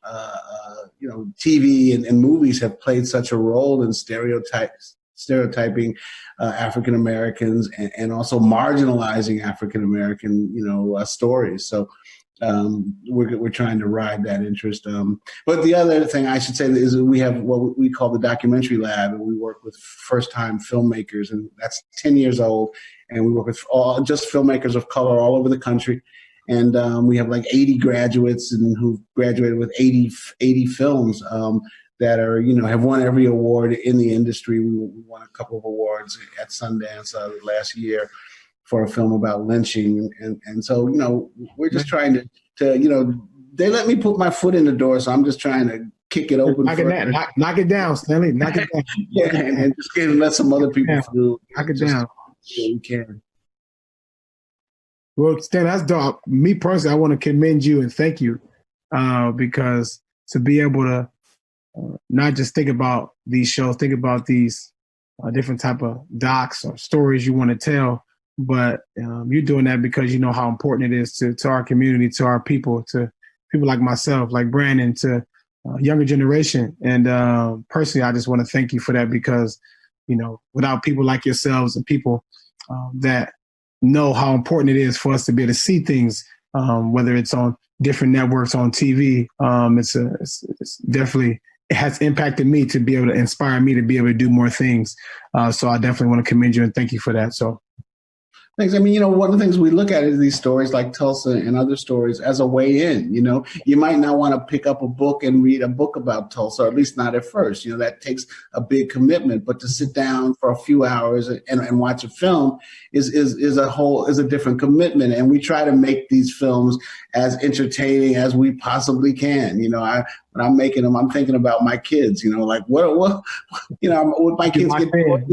TV and movies have played such a role in stereotyping African Americans and also marginalizing African American, you know, stories. So we're trying to ride that interest. But the other thing I should say is we have what we call the Documentary Lab, and we work with first-time filmmakers, and that's 10 years old. And we work with just filmmakers of color all over the country. And we have like 80 graduates and who've graduated with 80 films that are, you know, have won every award in the industry. We won a couple of awards at Sundance last year for a film about lynching. And so, you know, we're just trying to, you know, they let me put my foot in the door, so I'm just trying to kick it open. Knock it down, Stanley. Knock it down. Yeah, and just let some other people through. Knock it down. Yeah, you can. Well, Stan, that's dope. Me personally, I want to commend you and thank you because to be able to not just think about these shows, think about these different type of docs or stories you want to tell, but you're doing that because you know how important it is to our community, to our people, to people like myself, like Brandon, to younger generation. And personally, I just want to thank you for that because, you know, without people like yourselves and people that know how important it is for us to be able to see things, whether it's on different networks, on TV, it's definitely, it has impacted me to be able to inspire me to be able to do more things. So I definitely want to commend you and thank you for that. So. Thanks. I mean, you know, one of the things we look at is these stories like Tulsa and other stories as a way in. You know, you might not want to pick up a book and read a book about Tulsa, or at least not at first. You know, that takes a big commitment. But to sit down for a few hours and watch a film is a different commitment. And we try to make these films as entertaining as we possibly can. You know, when I'm making them, I'm thinking about my kids. You know, like what you know, would my kids get bored?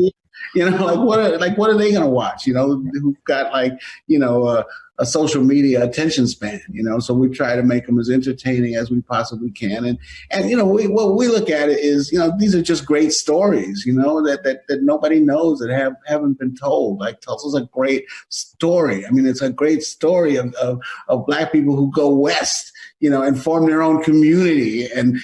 You know, what are they going to watch? You know, who've got like, you know, a social media attention span, so we try to make them as entertaining as we possibly can. And what we look at it is, these are just great stories, that nobody knows, that haven't been told. Like Tulsa's a great story. I mean, it's a great story of Black people who go west, and form their own community, and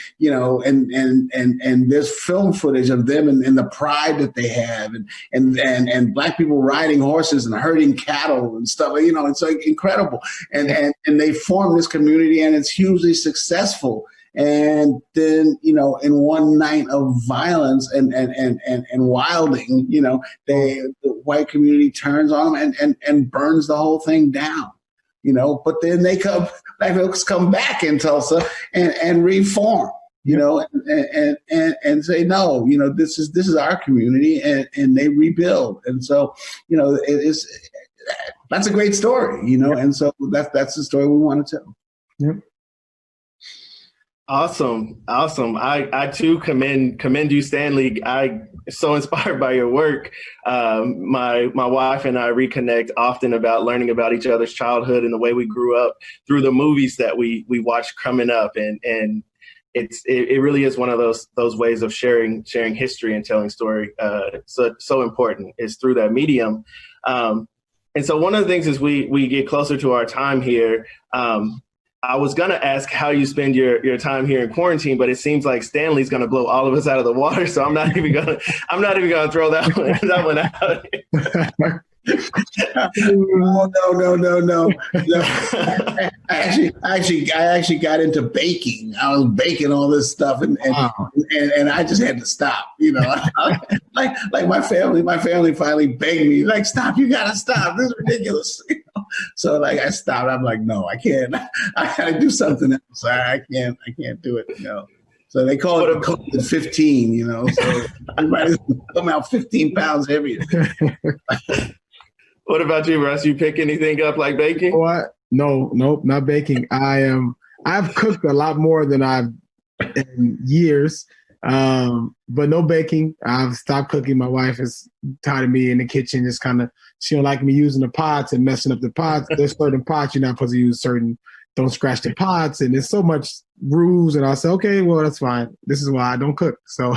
there's film footage of them and the pride that they have, and Black people riding horses and herding cattle and stuff. It's like incredible, and they form this community, and it's hugely successful. And then, in one night of violence and wilding, the white community turns on them and burns the whole thing down. But then Black folks come back in Tulsa and reform, and say, no, this is our community, and they rebuild. And so, that's a great story, and so that's the story we want to tell. Yep. Awesome. I too commend you, Stanley. I so inspired by your work. My wife and I reconnect often about learning about each other's childhood and the way we grew up through the movies that we watched coming up, and it really is one of those ways of sharing history and telling story. So important is through that medium. And so one of the things as we get closer to our time here, I was going to ask how you spend your time here in quarantine, but it seems like Stanley's going to blow all of us out of the water. So I'm not even going to throw that one out. No. I actually got into baking. I was baking all this stuff, and I just had to stop. Like my family finally begged me, like, stop! You gotta stop. This is ridiculous. So like I stopped. I'm like, no, I can't. I gotta do something else. I can't do it. So they call it COVID 15. So everybody's come out 15 pounds heavier. What about you, Russ? You pick anything up like baking? What? No, nope, not baking. I've cooked a lot more than I've in years, but no baking. I've stopped cooking. My wife is tired of me in the kitchen. Just kind of, she don't like me using the pots and messing up the pots. There's certain pots you're not supposed to use. Certain, don't scratch the pots, and there's so much rules. And I say, okay, well, that's fine. This is why I don't cook. So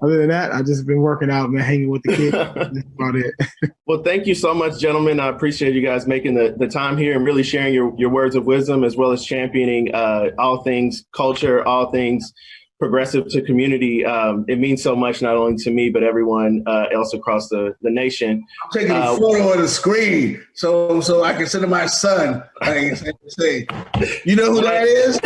other than that, I've just been working out and hanging with the kids. That's about it. Well, thank you so much, gentlemen. I appreciate you guys making the time here and really sharing your words of wisdom, as well as championing all things culture, all things progressive to community. It means so much, not only to me, but everyone else across the nation. I'm taking a photo of the screen so I can send to my son. I can say, you know who that is?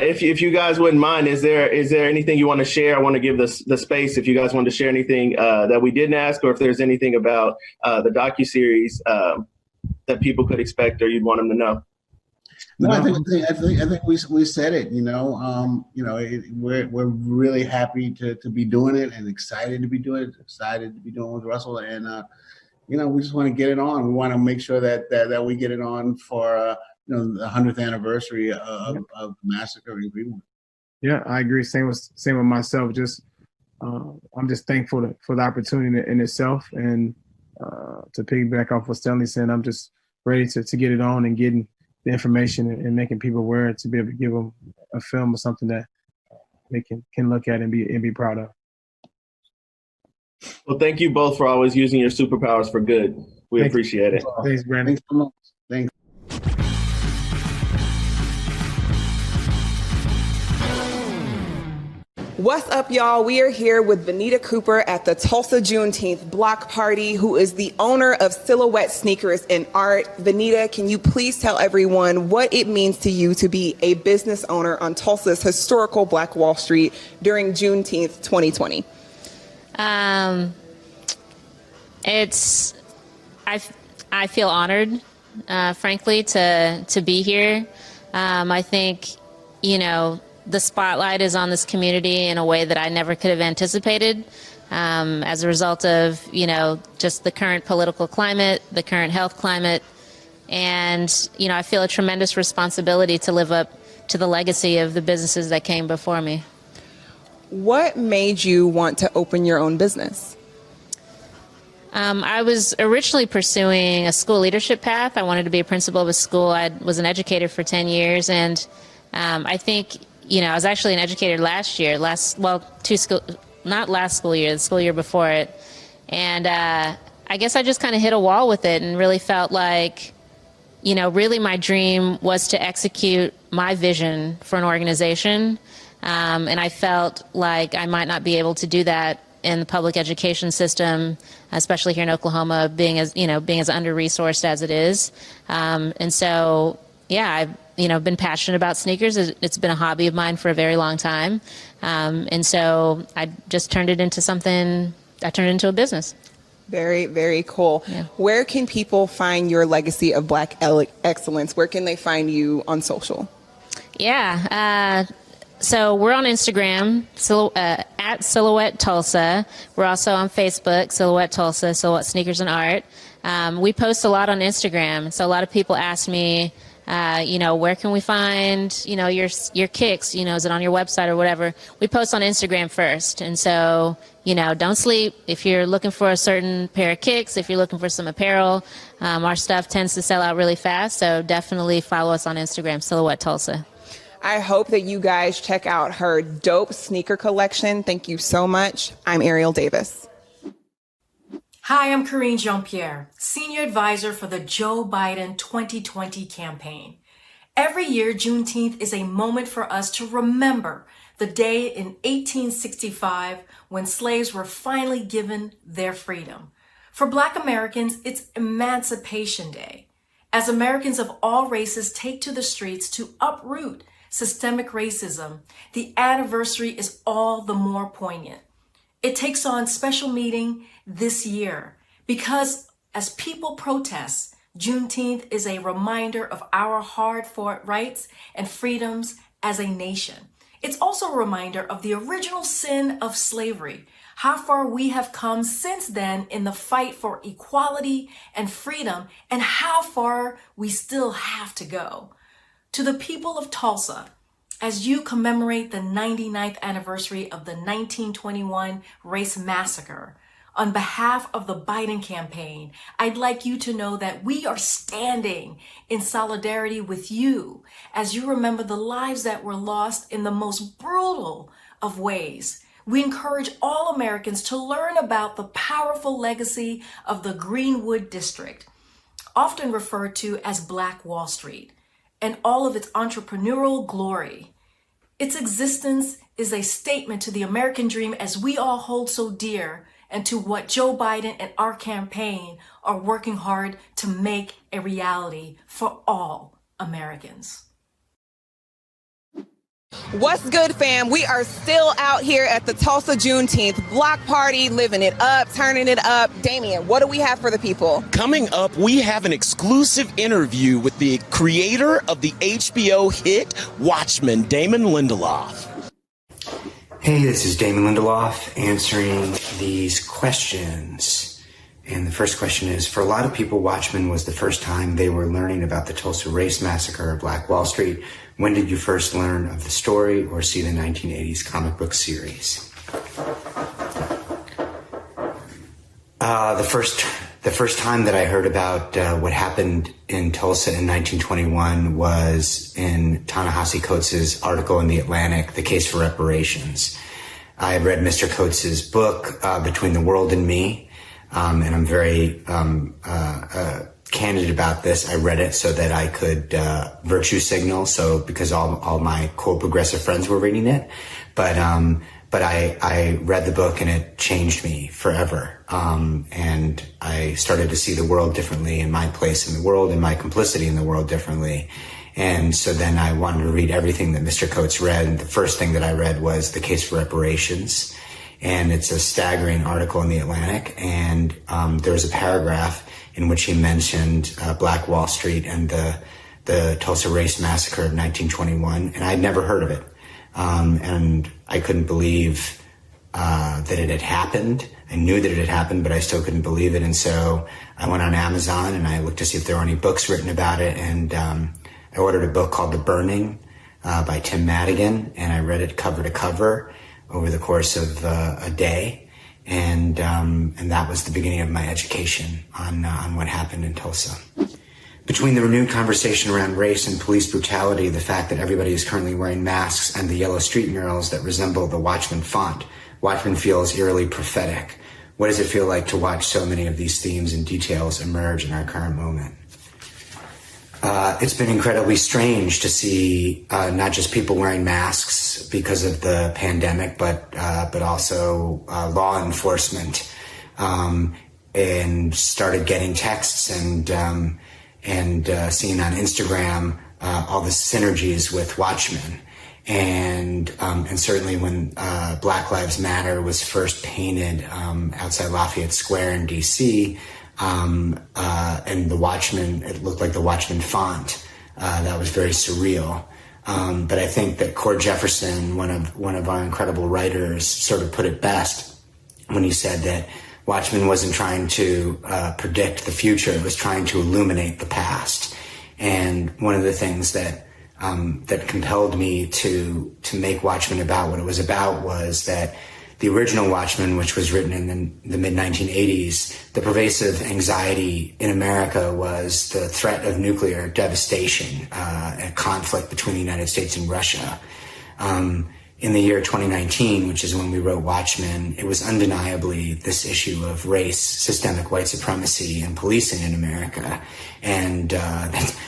If you guys wouldn't mind, is there anything you want to share? I want to give the space if you guys want to share anything that we didn't ask, or if there's anything about the docuseries that people could expect or you'd want them to know. No, I think we said it. We're really happy to be doing it and excited to be doing it. Excited to be doing it with Russell, and we just want to get it on. We want to make sure that we get it on for the 100th anniversary of the massacre in Greenwood. Yeah, I agree. Same with myself. Just I'm just thankful for the opportunity in itself, and to piggyback off what Stanley said, I'm just ready to get it on and getting the information and making people aware, to be able to give them a film or something that they can look at and be proud of. Well, thank you both for always using your superpowers for good. We appreciate it. Thanks, Brandon. Thanks so much. Thanks. What's up, y'all? We are here with Vanita Cooper at the Tulsa Juneteenth Block Party, who is the owner of Silhouette Sneakers and Art. Vanita, can you please tell everyone what it means to you to be a business owner on Tulsa's historical Black Wall Street during Juneteenth 2020? I feel honored, frankly, to be here. I think, the spotlight is on this community in a way that I never could have anticipated, as a result of, just the current political climate, the current health climate. And, I feel a tremendous responsibility to live up to the legacy of the businesses that came before me. What made you want to open your own business? I was originally pursuing a school leadership path. I wanted to be a principal of a school. I was an educator for 10 years, and I think, I was actually an educator last year, not last school year, the school year before it. And I guess I just kind of hit a wall with it and really felt like, really my dream was to execute my vision for an organization. And I felt like I might not be able to do that in the public education system, especially here in Oklahoma, being as under-resourced as it is. And so, I've been passionate about sneakers. It's been a hobby of mine for a very long time. And so I just turned it into a business. Very, very cool. Yeah. Where can people find your legacy of Black excellence? Where can they find you on social? Yeah. So we're on Instagram, at Silhouette Tulsa. We're also on Facebook, Silhouette Tulsa, Silhouette Sneakers and Art. We post a lot on Instagram. So a lot of people ask me, where can we find, your kicks? Is it on your website or whatever? We post on Instagram first. And so, don't sleep. If you're looking for a certain pair of kicks, if you're looking for some apparel, our stuff tends to sell out really fast. So definitely follow us on Instagram, Silhouette Tulsa. I hope that you guys check out her dope sneaker collection. Thank you so much. I'm Ariel Davis. Hi, I'm Karine Jean-Pierre, Senior Advisor for the Joe Biden 2020 campaign. Every year, Juneteenth is a moment for us to remember the day in 1865 when slaves were finally given their freedom. For Black Americans, it's Emancipation Day, as Americans of all races take to the streets to uproot systemic racism. The anniversary is all the more poignant. It takes on special meaning this year because as people protest, Juneteenth is a reminder of our hard-fought rights and freedoms as a nation. It's also a reminder of the original sin of slavery, how far we have come since then in the fight for equality and freedom, and how far we still have to go. To the people of Tulsa, as you commemorate the 99th anniversary of the 1921 race massacre, on behalf of the Biden campaign, I'd like you to know that we are standing in solidarity with you as you remember the lives that were lost in the most brutal of ways. We encourage all Americans to learn about the powerful legacy of the Greenwood District, often referred to as Black Wall Street, and all of its entrepreneurial glory. Its existence is a statement to the American dream as we all hold so dear, and to what Joe Biden and our campaign are working hard to make a reality for all Americans. What's good, fam? We are still out here at the Tulsa Juneteenth block party, living it up, turning it up. Damien, what do we have for the people? Coming up, we have an exclusive interview with the creator of the HBO hit Watchmen, Damon Lindelof. Hey, this is Damon Lindelof answering these questions. And the first question is, for a lot of people, Watchmen was the first time they were learning about the Tulsa Race Massacre or Black Wall Street. When did you first learn of the story or see the 1980s comic book series? The first time that I heard about what happened in Tulsa in 1921 was in Ta-Nehisi Coates' article in The Atlantic, The Case for Reparations. I had read Mr. Coates' book, Between the World and Me, and I'm very candid about this. I read it so that I could virtue signal, so because all my quote progressive friends were reading it, but I read the book and it changed me forever. And I started to see the world differently and my place in the world and my complicity in the world differently. And so then I wanted to read everything that Mr. Coates read. And the first thing that I read was The Case for Reparations. And it's a staggering article in The Atlantic. And there was a paragraph in which he mentioned Black Wall Street and the Tulsa Race Massacre of 1921. And I'd never heard of it. And I couldn't believe that it had happened. I knew that it had happened, but I still couldn't believe it. And so I went on Amazon and I looked to see if there were any books written about it. And I ordered a book called The Burning by Tim Madigan, and I read it cover to cover over the course of a day. And that was the beginning of my education on what happened in Tulsa. Between the renewed conversation around race and police brutality, the fact that everybody is currently wearing masks, and the yellow street murals that resemble the Watchman font, Watchman feels eerily prophetic. What does it feel like to watch so many of these themes and details emerge in our current moment? It's been incredibly strange to see not just people wearing masks because of the pandemic, but also law enforcement, and started getting texts and seeing on Instagram all the synergies with Watchmen, and certainly when Black Lives Matter was first painted outside Lafayette Square in D.C. And the Watchman, it looked like the Watchman font. That was very surreal. But I think that Cord Jefferson, one of our incredible writers, sort of put it best when he said that Watchmen wasn't trying to predict the future; it was trying to illuminate the past. And one of the things that compelled me to make Watchmen about what it was about was that the original Watchmen, which was written in the mid-1980s, the pervasive anxiety in America was the threat of nuclear devastation, a conflict between the United States and Russia. In the year 2019, which is when we wrote Watchmen, it was undeniably this issue of race, systemic white supremacy, and policing in America. And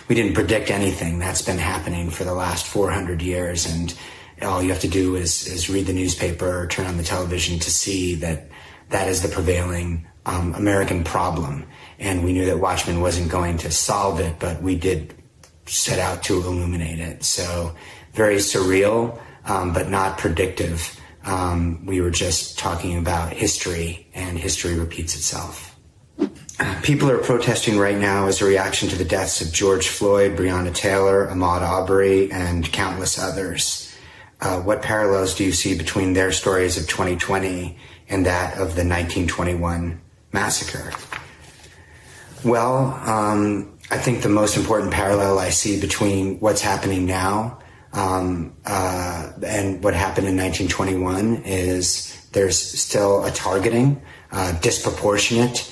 we didn't predict anything. That's been happening for the last 400 years. And all you have to do is read the newspaper or turn on the television to see that that is the prevailing American problem. And we knew that Watchmen wasn't going to solve it, but we did set out to illuminate it. So very surreal, but not predictive. We were just talking about history, and history repeats itself. People are protesting right now as a reaction to the deaths of George Floyd, Breonna Taylor, Ahmaud Arbery, and countless others. What parallels do you see between their stories of 2020 and that of the 1921 massacre? Well, I think the most important parallel I see between what's happening now and what happened in 1921 is there's still a targeting, disproportionate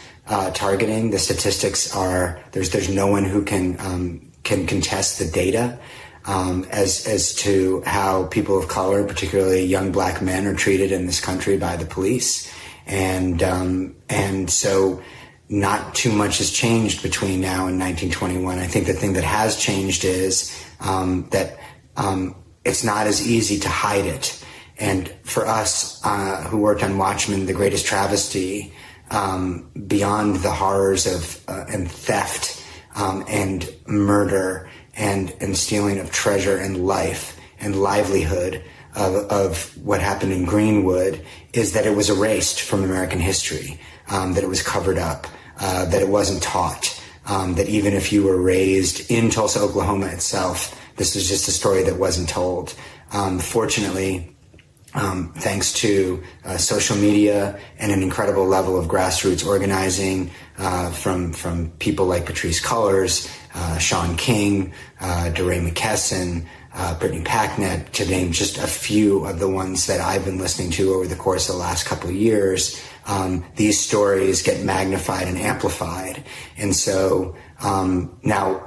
targeting. The statistics are there's no one who can contest the data. As to how people of color, particularly young black men, are treated in this country by the police. And so not too much has changed between now and 1921. I think the thing that has changed is that it's not as easy to hide it. And for us who worked on Watchmen, the greatest travesty, beyond the horrors of and theft and murder and stealing of treasure and life and livelihood of what happened in Greenwood is that it was erased from American history, that it was covered up, that it wasn't taught, that even if you were raised in Tulsa, Oklahoma itself, this was just a story that wasn't told. Fortunately, thanks to social media and an incredible level of grassroots organizing from people like Patrisse Cullors, Sean King, DeRay McKesson, Brittany Packnett, to name just a few of the ones that I've been listening to over the course of the last couple of years, these stories get magnified and amplified. And so now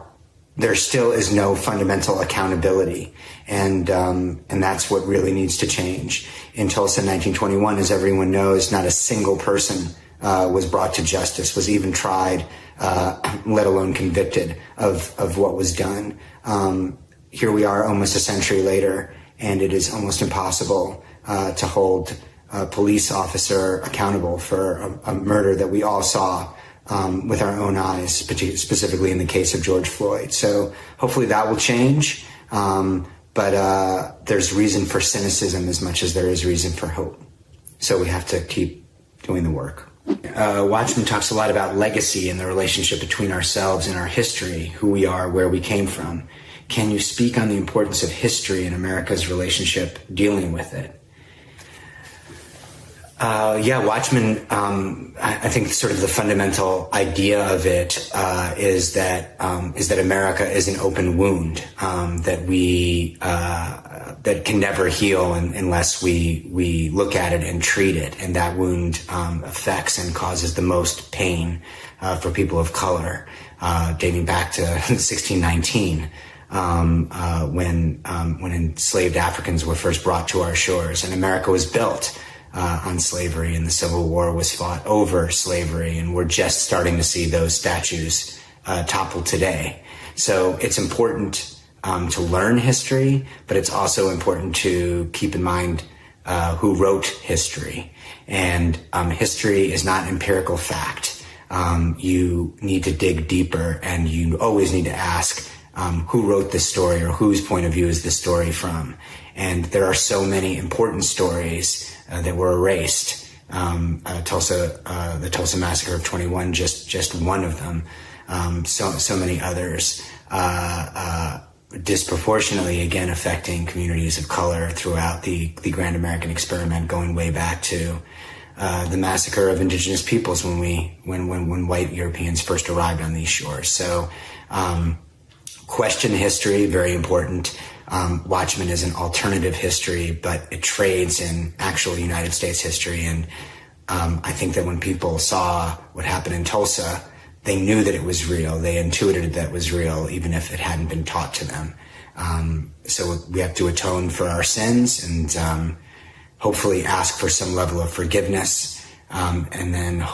there still is no fundamental accountability. And that's what really needs to change. In Tulsa in 1921, as everyone knows, not a single person was brought to justice, was even tried, let alone convicted of what was done. Here we are almost a century later, and it is almost impossible to hold a police officer accountable for a murder that we all saw with our own eyes, specifically in the case of George Floyd. So hopefully that will change. But there's reason for cynicism as much as there is reason for hope. So we have to keep doing the work. Watchmen talks a lot about legacy and the relationship between ourselves and our history, who we are, where we came from. Can you speak on the importance of history in America's relationship dealing with it? Watchmen, I think sort of the fundamental idea of it is that America is an open wound that can never heal unless we look at it and treat it, and that wound affects and causes the most pain for people of color, dating back to 1619. When enslaved Africans were first brought to our shores, and America was built on slavery, and the Civil War was fought over slavery, and we're just starting to see those statues topple today. So it's important to learn history, but it's also important to keep in mind who wrote history. And history is not empirical fact. You need to dig deeper, and you always need to ask who wrote this story, or whose point of view is this story from. And there are so many important stories that were erased. The Tulsa Massacre of 21, just one of them. So many others, disproportionately, again, affecting communities of color throughout the Grand American Experiment, going way back to the massacre of indigenous peoples when white Europeans first arrived on these shores. So question history, very important. Watchmen is an alternative history, but it trades in actual United States history. And I think that when people saw what happened in Tulsa, they knew that it was real. They intuited that it was real, even if it hadn't been taught to them. So we have to atone for our sins and hopefully ask for some level of forgiveness. And then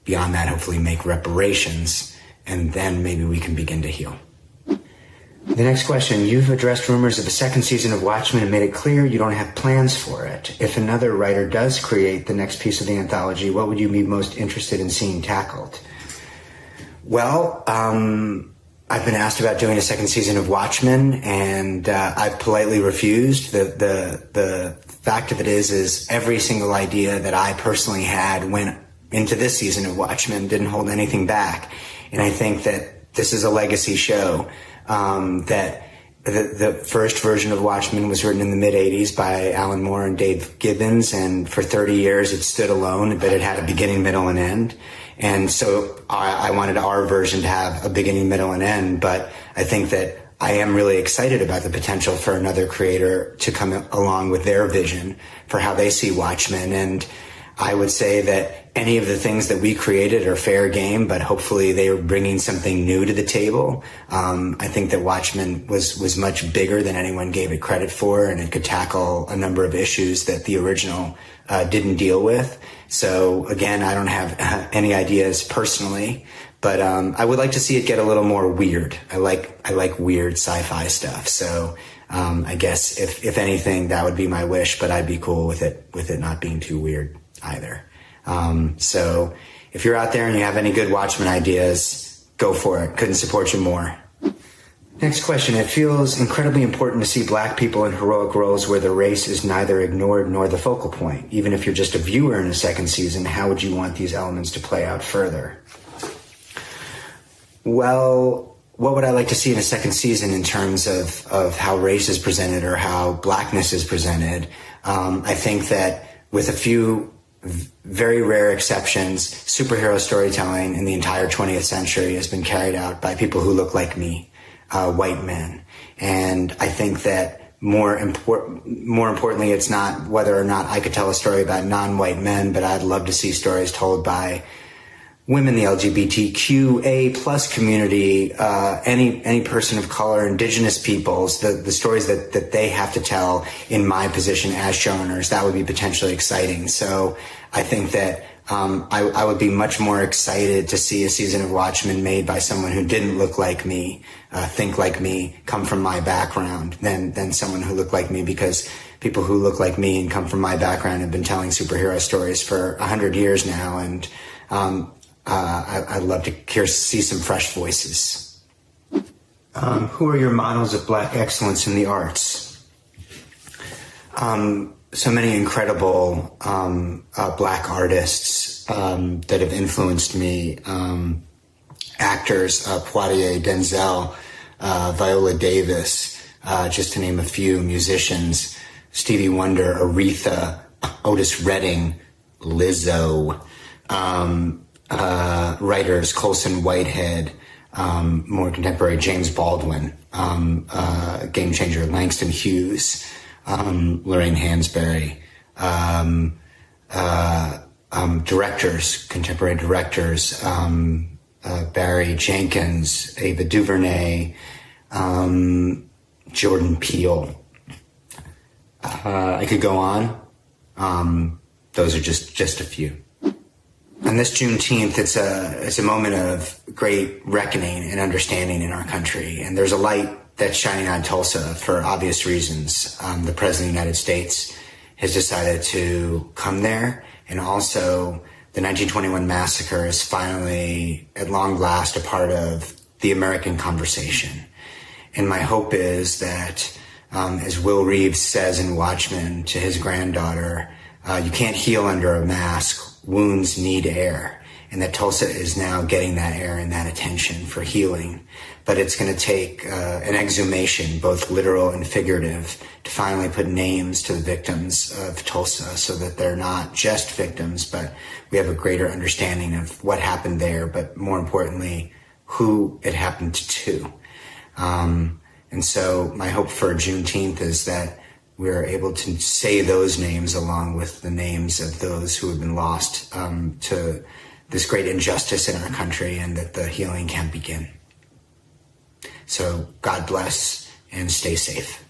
beyond that, hopefully make reparations. And then maybe we can begin to heal. The next question, you've addressed rumors of a second season of Watchmen and made it clear you don't have plans for it. If another writer does create the next piece of the anthology, what would you be most interested in seeing tackled? Well, I've been asked about doing a second season of Watchmen, and I've politely refused. The fact of it is every single idea that I personally had went into this season of Watchmen, didn't hold anything back. And I think that this is a legacy show. That the first version of Watchmen was written in the mid-'80s by Alan Moore and Dave Gibbons, and for 30 years it stood alone, but it had a beginning, middle, and end. And so I wanted our version to have a beginning, middle, and end, but I think that I am really excited about the potential for another creator to come along with their vision for how they see Watchmen. And I would say that any of the things that we created are fair game, but hopefully they are bringing something new to the table. I think that Watchmen was much bigger than anyone gave it credit for, and it could tackle a number of issues that the original didn't deal with. So again, I don't have any ideas personally, but I would like to see it get a little more weird. I like weird sci-fi stuff. So I guess if anything, that would be my wish, but I'd be cool with it not being too weird either. So if you're out there and you have any good Watchmen ideas, go for it. Couldn't support you more. Next question. It feels incredibly important to see Black people in heroic roles where the race is neither ignored nor the focal point. Even if you're just a viewer in a second season, how would you want these elements to play out further? Well, what would I like to see in a second season in terms of how race is presented or how Blackness is presented? I think that with a few very rare exceptions, superhero storytelling in the entire 20th century has been carried out by people who look like me, white men. And I think that more importantly, it's not whether or not I could tell a story about non-white men, but I'd love to see stories told by women, the LGBTQA plus community, any person of color, indigenous peoples, the stories that they have to tell in my position as showrunners. That would be potentially exciting. So I think that I would be much more excited to see a season of Watchmen made by someone who didn't look like me, think like me, come from my background, than someone who looked like me, because people who look like me and come from my background have been telling superhero stories for 100 years now, and I'd love to see some fresh voices. Who are your models of Black excellence in the arts? So many incredible Black artists that have influenced me. Actors, Poitier, Denzel, Viola Davis, just to name a few. Musicians, Stevie Wonder, Aretha, Otis Redding, Lizzo, writers Colson Whitehead, more contemporary James Baldwin, Game Changer, Langston Hughes, Lorraine Hansberry, directors, contemporary directors, Barry Jenkins, Ava DuVernay, Jordan Peele. I could go on. Those are just a few. And this Juneteenth, it's a moment of great reckoning and understanding in our country. And there's a light that's shining on Tulsa for obvious reasons. The President of the United States has decided to come there. And also, the 1921 massacre is finally, at long last, a part of the American conversation. And my hope is that, as Will Reeves says in Watchmen to his granddaughter, you can't heal under a mask. Wounds need air. And that Tulsa is now getting that air and that attention for healing. But it's going to take an exhumation, both literal and figurative, to finally put names to the victims of Tulsa so that they're not just victims, but we have a greater understanding of what happened there, but more importantly, who it happened to. And so my hope for Juneteenth is that we're able to say those names along with the names of those who have been lost to this great injustice in our country, and that the healing can begin. So God bless and stay safe.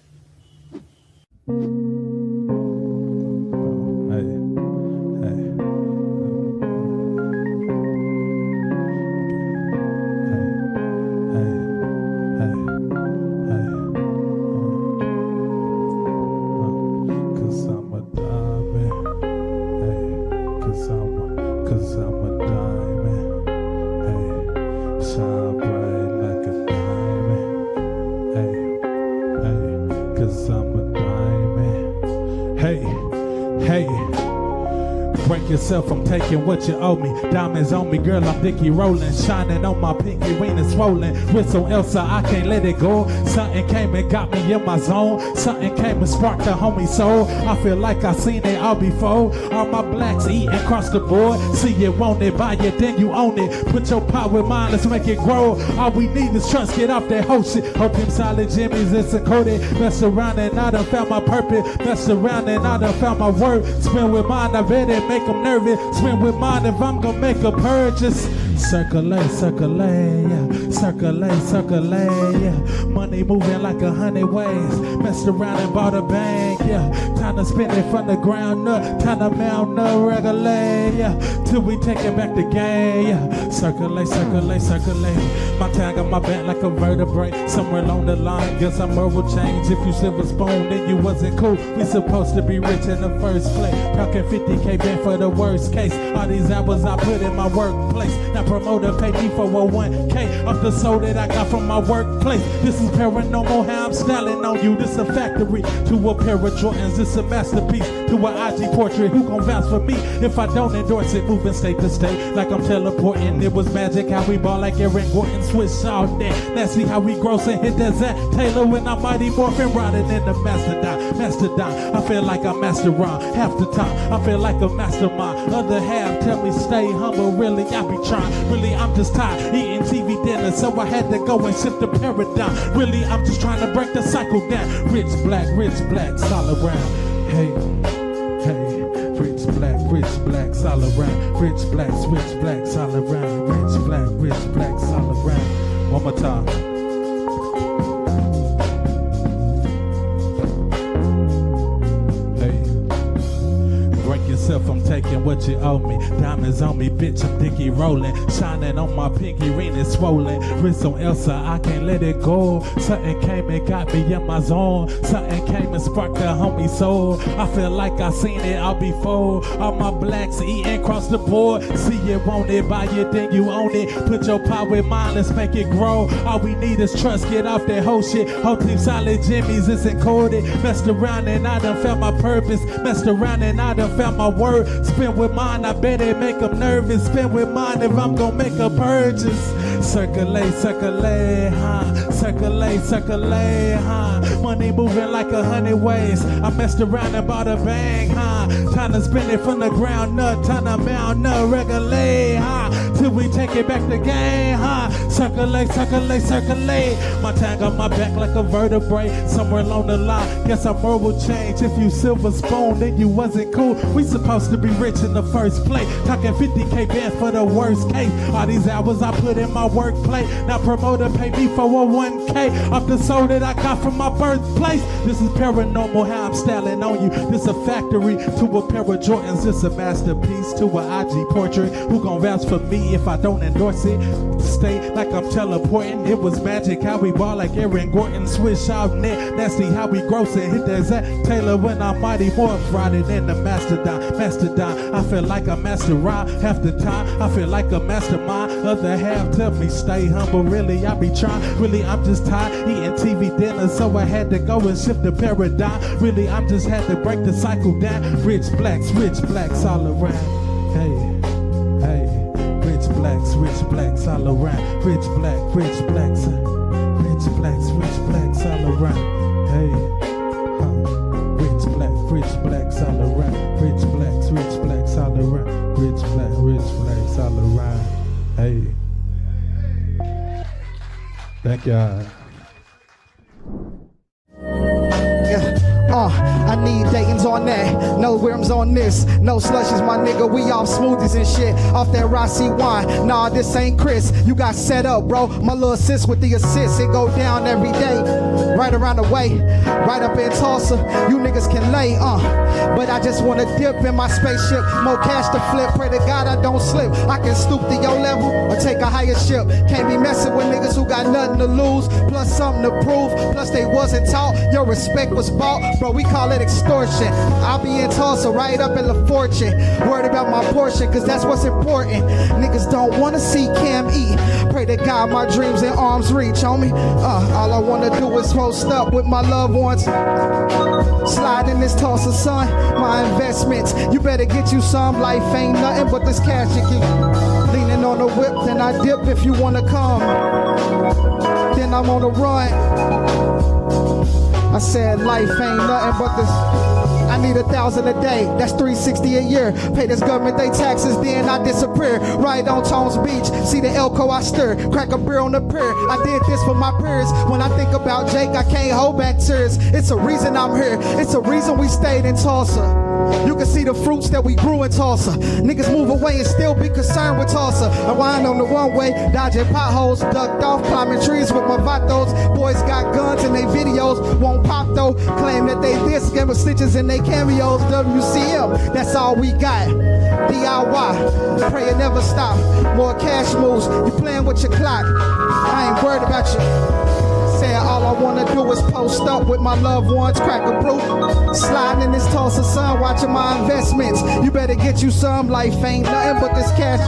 I'm taking what you owe me. Diamonds on me, girl, I'm Dickie rolling. Shining on my pinky ring and swollen. Whistle Elsa, I can't let it go. Something came and got me in my zone. Something came and sparked the homie soul. I feel like I seen it all before. All my blacks eating across the board. See you want it, buy it, then you own it. Put your pot with mine, let's make it grow. All we need is trust, get off that whole shit. Hope them solid jimmies, it's a coated. Mess around and I done found my purpose. Mess around and I done found my word. Spin with mine, I bet it make them nervous. Swim with mine if I'm gonna make a purchase. Circulate, circulate, yeah. Circulate, circulate, yeah. Money moving like 100 ways. Messed around and bought a bank, yeah. Time to spend it from the ground up. Time to mount up, regulate, yeah. Till we take it back to game, yeah. Circulate, circulate, circulate. My tag on my back like a vertebrae. Somewhere along the line, guess I'm will change. If you silver spoon, then you wasn't cool. We supposed to be rich in the first place. Talking 50K band for the worst case. All these hours I put in my workplace. Now promoter pay me for a 1K off the soul that I got from my workplace. This is paranormal, how I'm styling on you. This a factory to a pair of Jordans. This a masterpiece to an IG portrait. Who gon' vouch for me if I don't endorse it? Moving state to state like I'm teleporting. It was magic how we ball like Aaron Gordon. Switch all day. Let's see how we gross and hit that Zach Taylor when I'm Mighty Morphin riding in the Mastodon. Mastodon, I feel like I'm Master Ron. Half the time, I feel like a mastermind. Other half tell me stay humble. Really, I be trying. Really, I'm just tired eating TV dinner, so I had to go and shift the paradigm. Really, I'm just trying to break the cycle down. Rich blacks all around. Hey, hey, rich blacks all around. Rich blacks all around. Rich blacks all around. One more time. I'm taking what you owe me. Diamonds on me, bitch, I'm Dickie rolling. Shining on my pinky ring and swollen. Wrist on Elsa, I can't let it go. Something came and got me in my zone. Something came and sparked the homie soul. I feel like I seen it all before. All my blacks eating across the board. See you want it, buy it, then you own it. Put your power with mine, let's make it grow. All we need is trust, get off that whole shit. Whole team solid jimmies, it's encoded. Messed around and I done found my purpose. Messed around and I done found my word. Spin with mine, I bet it make them nervous. Spin with mine if I'm gonna make a purchase. Circulate, circulate, huh? circulate, huh? Money moving like 100 ways. I messed around and bought a bang, huh? Time to spin it from the ground up, time to mount up, regulate, huh? Till we take it back to game, huh? Circulate. My tag on my back like a vertebrae. Somewhere along the line, guess our world will change. If you silver spoon, then you wasn't cool. We supposed to be rich in the first place. Talking 50K bands for the worst case. All these hours I put in my workplace. Now promoter pay me for a 1K off the soul that I got from my birthplace. This is paranormal, how I'm styling on you. This a factory to a pair of Jordans. This a masterpiece to an IG portrait. Who gon' vouch for me if I don't endorse it? Stay like I'm teleporting. It was magic how we ball like Aaron Gordon. Swish out net, nasty how we gross it. Hit that Zach Taylor when I'm mighty more Friday than the Mastodon. I feel like a master rhyme half the time. I feel like a mastermind. Other half tell me stay humble. Really I be trying. Really I'm just tired eating TV dinner, so I had to go and shift the paradigm. Really I'm just had to break the cycle down. Rich blacks all around. Hey, rich blacks all around. Rich blacks all around. Hey, rich blacks all around. Rich blacks all around. Rich blacks all around. Hey, thank y'all. I need Dayton's on that, no rims on this, no slushes, my nigga, we off smoothies and shit, off that Rossi wine. Nah, this ain't Chris, you got set up, bro. My little assist with the assist, it go down every day, right around the way, right up in Tulsa. You niggas can lay, but I just wanna dip in my spaceship, more cash to flip. Pray to God I don't slip. I can stoop to your level or take a higher ship. Can't be messing with niggas who got nothing to lose, plus something to prove. Plus they wasn't taught, your respect was bought, bro. We call it extortion. I'll be in Tulsa, right up in La Fortune. Worried about my portion, cause that's what's important. Niggas don't wanna see Cam eat. Pray to God my dreams in arm's reach, homie. All I wanna do is post up with my loved ones. Slide in this Tulsa sun, my investments. You better get you some. Life ain't nothing but this cash you keep. Leaning on the whip, then I dip if you wanna come. Then I'm on the run. I said life ain't nothing but this. I need 1,000 a day, that's $360 a year. Pay this government they taxes, then I disappear. Right on Toms Beach, see the Elko I stir. Crack a beer on the pier, I did this for my peers. When I think about Jake, I can't hold back tears. It's a reason I'm here, it's a reason we stayed in Tulsa. You can see the fruits that we grew in Tulsa. Niggas move away and still be concerned with Tulsa. I wind on the one way, dodging potholes, ducked off, climbing trees with my vatos. Boys got guns in their videos, won't pop though. Claim that they this, give us stitches in their cameos. WCM, that's all we got. DIY, pray it never stop. More cash moves, you playing with your clock. I ain't worried about you. Saying all I wanna do is post up with my loved ones, crack a brew, sliding in this Tulsa sun, watching my investments. You better get you some. Life ain't nothing but this cash.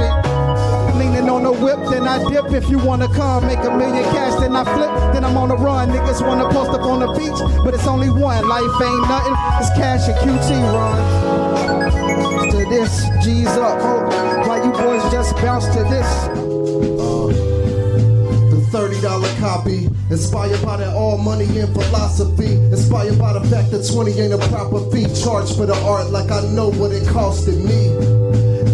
Leaning on the whip, then I dip if you wanna come. Make $1 million cash, then I flip, then I'm on the run. Niggas wanna post up on the beach, but it's only one. Life ain't nothing, it's cash and QT run. To this, G's up, why you boys just bounce to this? $30 copy, inspired by that all money and philosophy, inspired by the fact that 20 ain't a proper fee, charged for the art like I know what it costed me.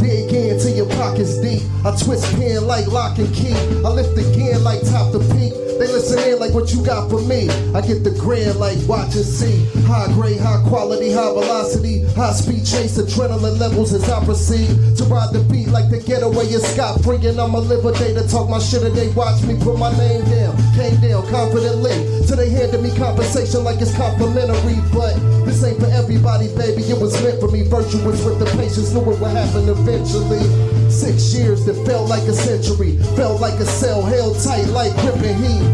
Dig into your pockets deep, I twist pen like lock and key, I lift again like top to peak. They listen in like what you got for me. I get the grin like watch and see. High grade, high quality, high velocity, high speed chase, adrenaline levels as I proceed to ride the beat like the getaway is Scott free. And I'ma live a day to talk my shit and they watch me put my name down. Came down confidently till they handed me compensation like it's complimentary. But this ain't for everybody, baby. It was meant for me. Virtuous with the patience, knew it would happen eventually. 6 years that felt like a century, felt like a cell held tight like gripping heat.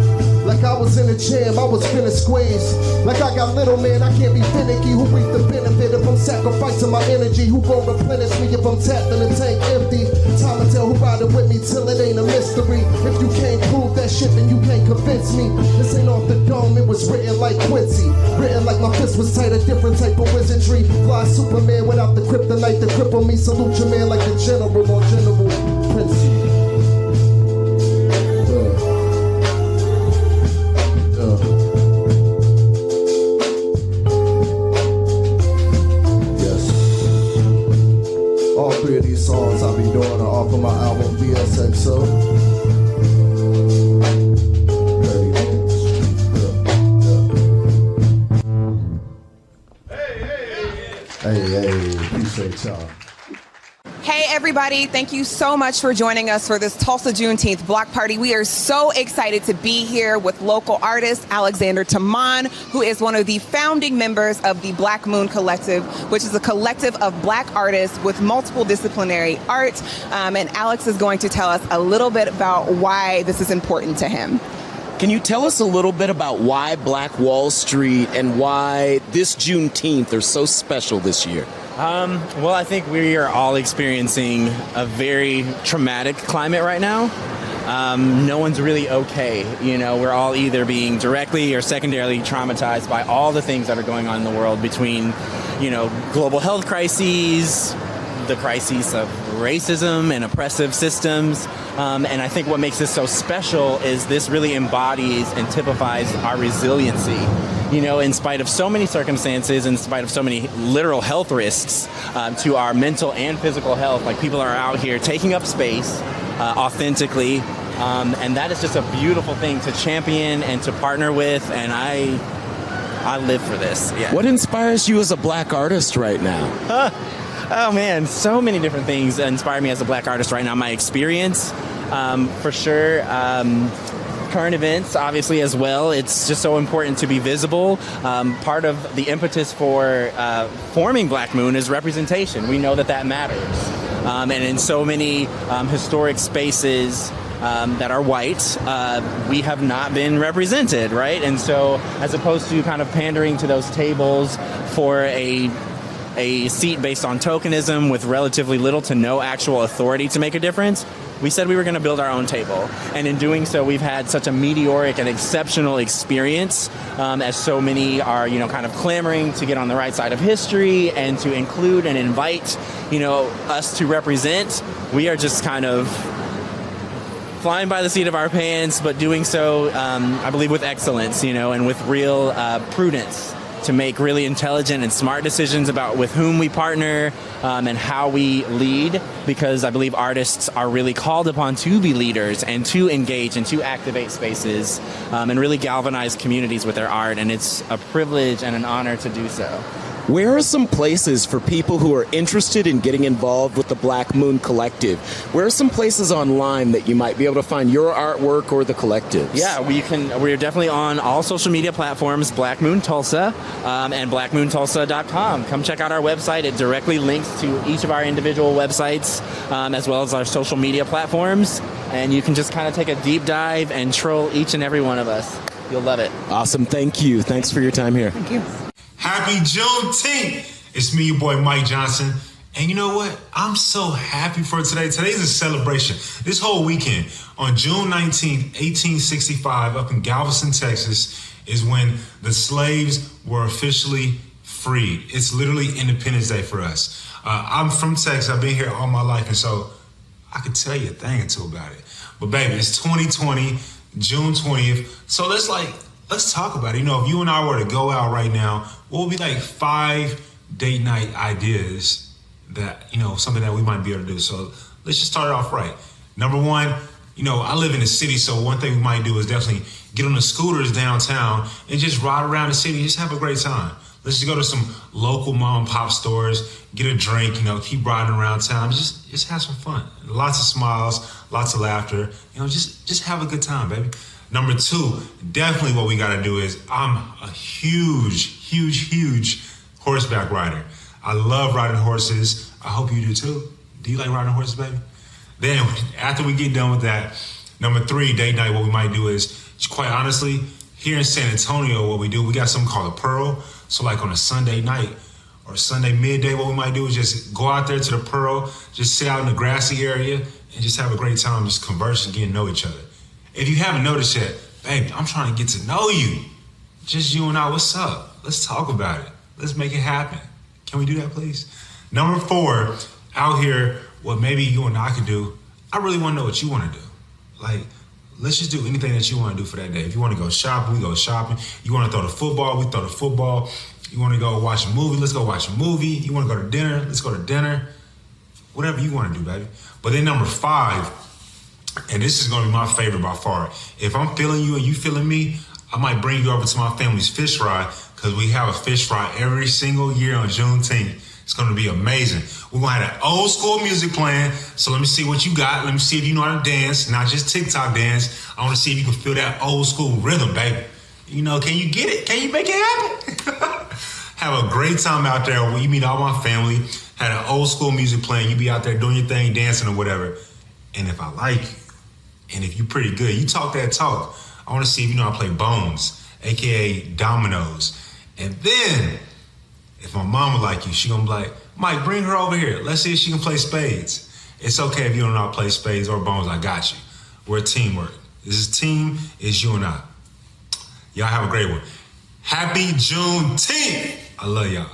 Like I was in a jam, I was finna squeeze. Like I got little man, I can't be finicky. Who reap the benefit if I'm sacrificing my energy? Who gon' replenish me if I'm tapped in the tank empty? Time to tell who riding with me till it ain't a mystery. If you can't prove that shit, then you can't convince me. This ain't off the dome, it was written like Quincy. Written like my fist was tight, a different type of wizardry. Fly Superman without the kryptonite to cripple me. Salute your man like a general or general Prince. 3 of these songs I'll be doing are off of my album BSXO. Hey, appreciate y'all. Hey everybody, thank you so much for joining us for this Tulsa Juneteenth block party. We are so excited to be here with local artist Alexander Taman, who is one of the founding members of the Black Moon Collective, which is a collective of black artists with multiple disciplinary art. And Alex is going to tell us a little bit about why this is important to him. Can you tell us a little bit about why Black Wall Street and why this Juneteenth are so special this year? Well, I think we are all experiencing a very traumatic climate right now. No one's really okay. You know, we're all either being directly or secondarily traumatized by all the things that are going on in the world between, you know, global health crises, the crises of racism and oppressive systems. And I think what makes this so special is this really embodies and typifies our resiliency. You know, in spite of so many circumstances, in spite of so many literal health risks to our mental and physical health, like people are out here taking up space authentically. And that is just a beautiful thing to champion and to partner with. And I live for this. Yeah. What inspires you as a black artist right now? Oh man, so many different things inspire me as a black artist right now. My experience, for sure. Current events, obviously, as well. It's just so important to be visible. Part of the impetus for forming Black Moon is representation. We know that that matters. And in so many historic spaces that are white, we have not been represented, right? And so as opposed to kind of pandering to those tables for a seat based on tokenism with relatively little to no actual authority to make a difference, we said we were going to build our own table. And in doing so, we've had such a meteoric and exceptional experience as so many are, you know, kind of clamoring to get on the right side of history and to include and invite, you know, us to represent. We are just kind of flying by the seat of our pants, but doing so, I believe, with excellence, you know, and with real prudence, to make really intelligent and smart decisions about with whom we partner and how we lead, because I believe artists are really called upon to be leaders and to engage and to activate spaces and really galvanize communities with their art, and it's a privilege and an honor to do so. Where are some places for people who are interested in getting involved with the Black Moon Collective? Where are some places online that you might be able to find your artwork or the collectives? Yeah, we're definitely on all social media platforms, Black Moon Tulsa and blackmoontulsa.com. Come check out our website. It directly links to each of our individual websites as well as our social media platforms. And you can just kind of take a deep dive and troll each and every one of us. You'll love it. Awesome. Thank you. Thanks for your time here. Thank you. Happy Juneteenth! It's me, your boy Mike Johnson. And you know what? I'm so happy for today. Today's a celebration. This whole weekend, on June 19th, 1865, up in Galveston, Texas, is when the slaves were officially freed. It's literally Independence Day for us. I'm from Texas. I've been here all my life, and so I could tell you a thing or two about it. But baby, it's 2020, June 20th. So let's talk about it. You know, if you and I were to go out right now, what would be like 5 date night ideas that, you know, something that we might be able to do? So let's just start it off right. Number one, you know, I live in the city, so one thing we might do is definitely get on the scooters downtown and just ride around the city, just have a great time. Let's just go to some local mom and pop stores, get a drink, you know, keep riding around town, just have some fun. Lots of smiles, lots of laughter, you know, just have a good time, baby. Number two, definitely what we gotta do is, I'm a huge horseback rider. I love riding horses. I hope you do too. Do you like riding horses, baby? Then after we get done with that, number three, date night, what we might do is, quite honestly, here in San Antonio, what we do, we got something called a Pearl. So like on a Sunday night or Sunday midday, what we might do is just go out there to the Pearl, just sit out in the grassy area and just have a great time, just converse and get to know each other. If you haven't noticed yet, baby, I'm trying to get to know you. Just you and I, what's up? Let's talk about it. Let's make it happen. Can we do that, please? Number four, out here, what maybe you and I could do, I really want to know what you want to do. Like, let's just do anything that you want to do for that day. If you want to go shopping, we go shopping. You want to throw the football, we throw the football. You want to go watch a movie, let's go watch a movie. You want to go to dinner, let's go to dinner. Whatever you want to do, baby. But then number 5, and this is going to be my favorite by far. If I'm feeling you and you feeling me, I might bring you over to my family's fish fry, because we have a fish fry every single year on Juneteenth. It's going to be amazing. We're going to have that old school music playing. So let me see what you got. Let me see if you know how to dance, not just TikTok dance. I want to see if you can feel that old school rhythm, baby. You know, can you get it? Can you make it happen? Have a great time out there where you meet all my family. Had an old school music playing. You be out there doing your thing, dancing or whatever. And if I like you, and if you're pretty good, you talk that talk. I want to see if you know how to play bones, aka dominoes. And then, if my mama like you, she gonna be like, Mike, bring her over here. Let's see if she can play spades. It's okay if you don't know how to play spades or bones. I got you. We're a teamwork. This is team, it's you and I. Y'all have a great one. Happy Juneteenth. I love y'all.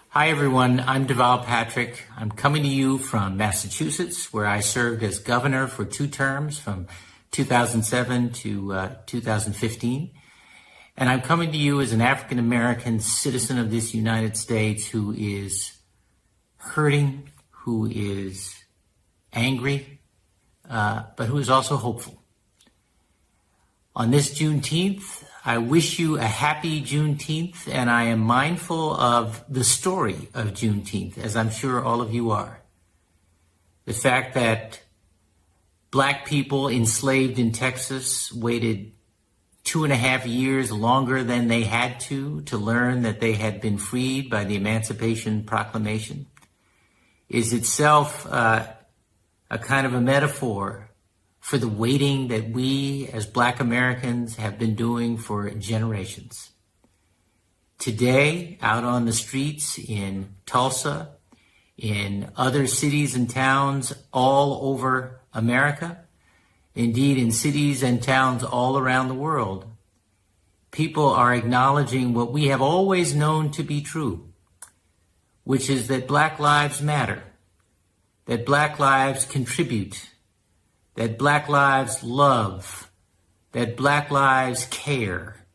Hi, everyone. I'm Deval Patrick. I'm coming to you from Massachusetts, where I served as governor for 2 terms from 2007 to 2015. And I'm coming to you as an African-American citizen of this United States who is hurting, who is angry, but who is also hopeful. On this Juneteenth, I wish you a happy Juneteenth, and I am mindful of the story of Juneteenth, as I'm sure all of you are. The fact that Black people enslaved in Texas waited 2.5 years longer than they had to learn that they had been freed by the Emancipation Proclamation is itself a kind of a metaphor for the waiting that we as Black Americans have been doing for generations. Today, out on the streets in Tulsa, in other cities and towns all over America, indeed in cities and towns all around the world, people are acknowledging what we have always known to be true, which is that Black lives matter, that Black lives contribute, that Black lives love, that Black lives care,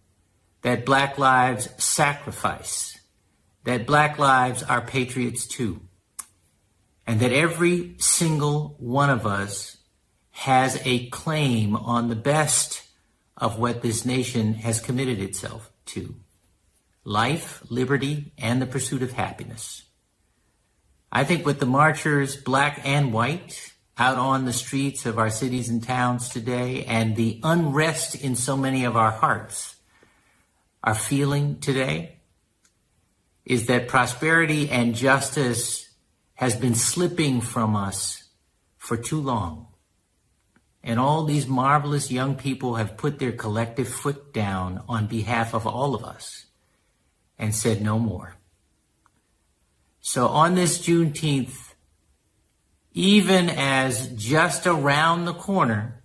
that Black lives sacrifice, that Black lives are patriots too, and that every single one of us has a claim on the best of what this nation has committed itself to: life, liberty, and the pursuit of happiness. I think with the marchers, Black and white, out on the streets of our cities and towns today, and the unrest in so many of our hearts are feeling today, is that prosperity and justice has been slipping from us for too long. And all these marvelous young people have put their collective foot down on behalf of all of us and said no more. So on this Juneteenth, even as just around the corner,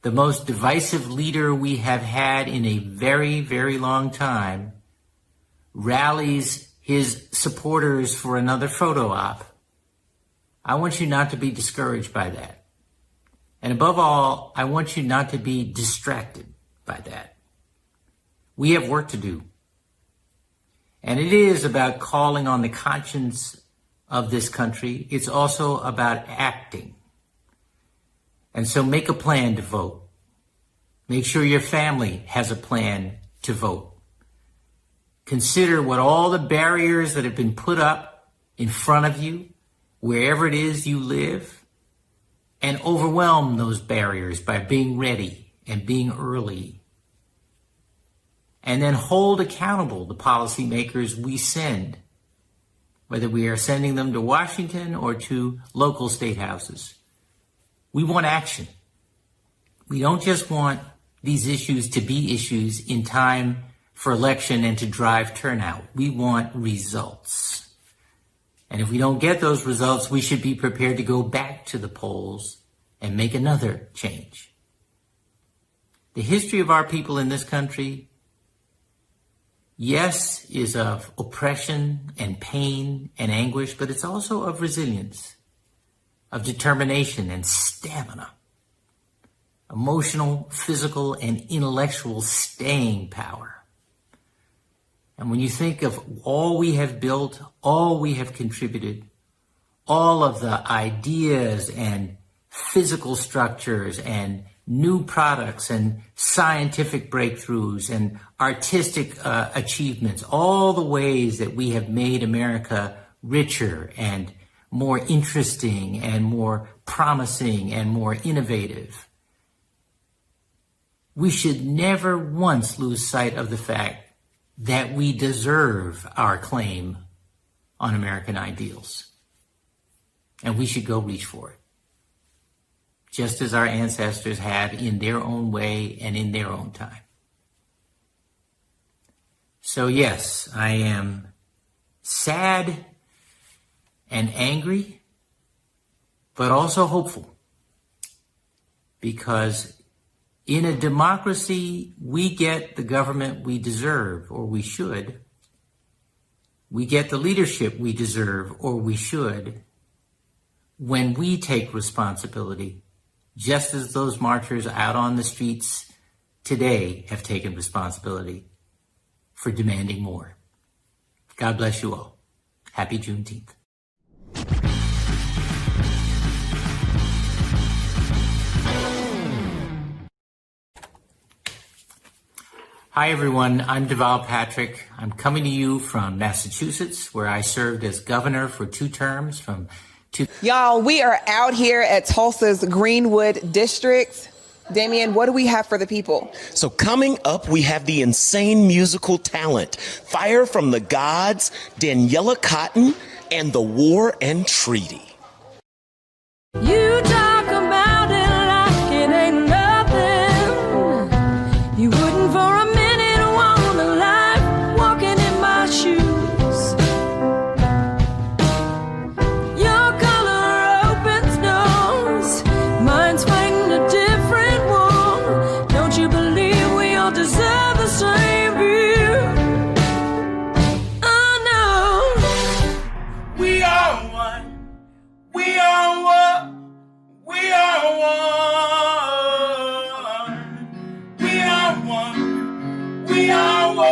the most divisive leader we have had in a very, very long time rallies his supporters for another photo op, I want you not to be discouraged by that. And above all, I want you not to be distracted by that. We have work to do. And it is about calling on the conscience of this country. It's also about acting. And so make a plan to vote. Make sure your family has a plan to vote. Consider what all the barriers that have been put up in front of you, wherever it is you live, and overwhelm those barriers by being ready and being early. And then hold accountable the policymakers we send, whether we are sending them to Washington or to local state houses. We want action. We don't just want these issues to be issues in time for election and to drive turnout. We want results. And if we don't get those results, we should be prepared to go back to the polls and make another change. The history of our people in this country, yes, is of oppression and pain and anguish, but it's also of resilience, of determination and stamina, emotional, physical, and intellectual staying power. And when you think of all we have built, all we have contributed, all of the ideas and physical structures and new products and scientific breakthroughs and artistic achievements, all the ways that we have made America richer and more interesting and more promising and more innovative, we should never once lose sight of the fact that we deserve our claim on American ideals. And we should go reach for it, just as our ancestors have in their own way and in their own time. So yes, I am sad and angry, but also hopeful, because in a democracy, we get the government we deserve, or we should. We get the leadership we deserve, or we should, when we take responsibility, just as those marchers out on the streets today have taken responsibility for demanding more. God bless you all. Happy Juneteenth. Hi, everyone. I'm Deval Patrick. I'm coming to you from Massachusetts, where I served as governor for 2 terms from Y'all, we are out here at Tulsa's Greenwood District. Damien, what do we have for the people? So coming up, we have the insane musical talent, Fire from the Gods, Daniela Cotton, and The War and Treaty. You talk about it like it ain't nothing. You wouldn't for a minute want a life walking in my shoes. Your color opens doors, mine's fighting a different war. Don't you believe we all deserve the same view? Oh no, We are one. We are one. We are one. We are one. We are one.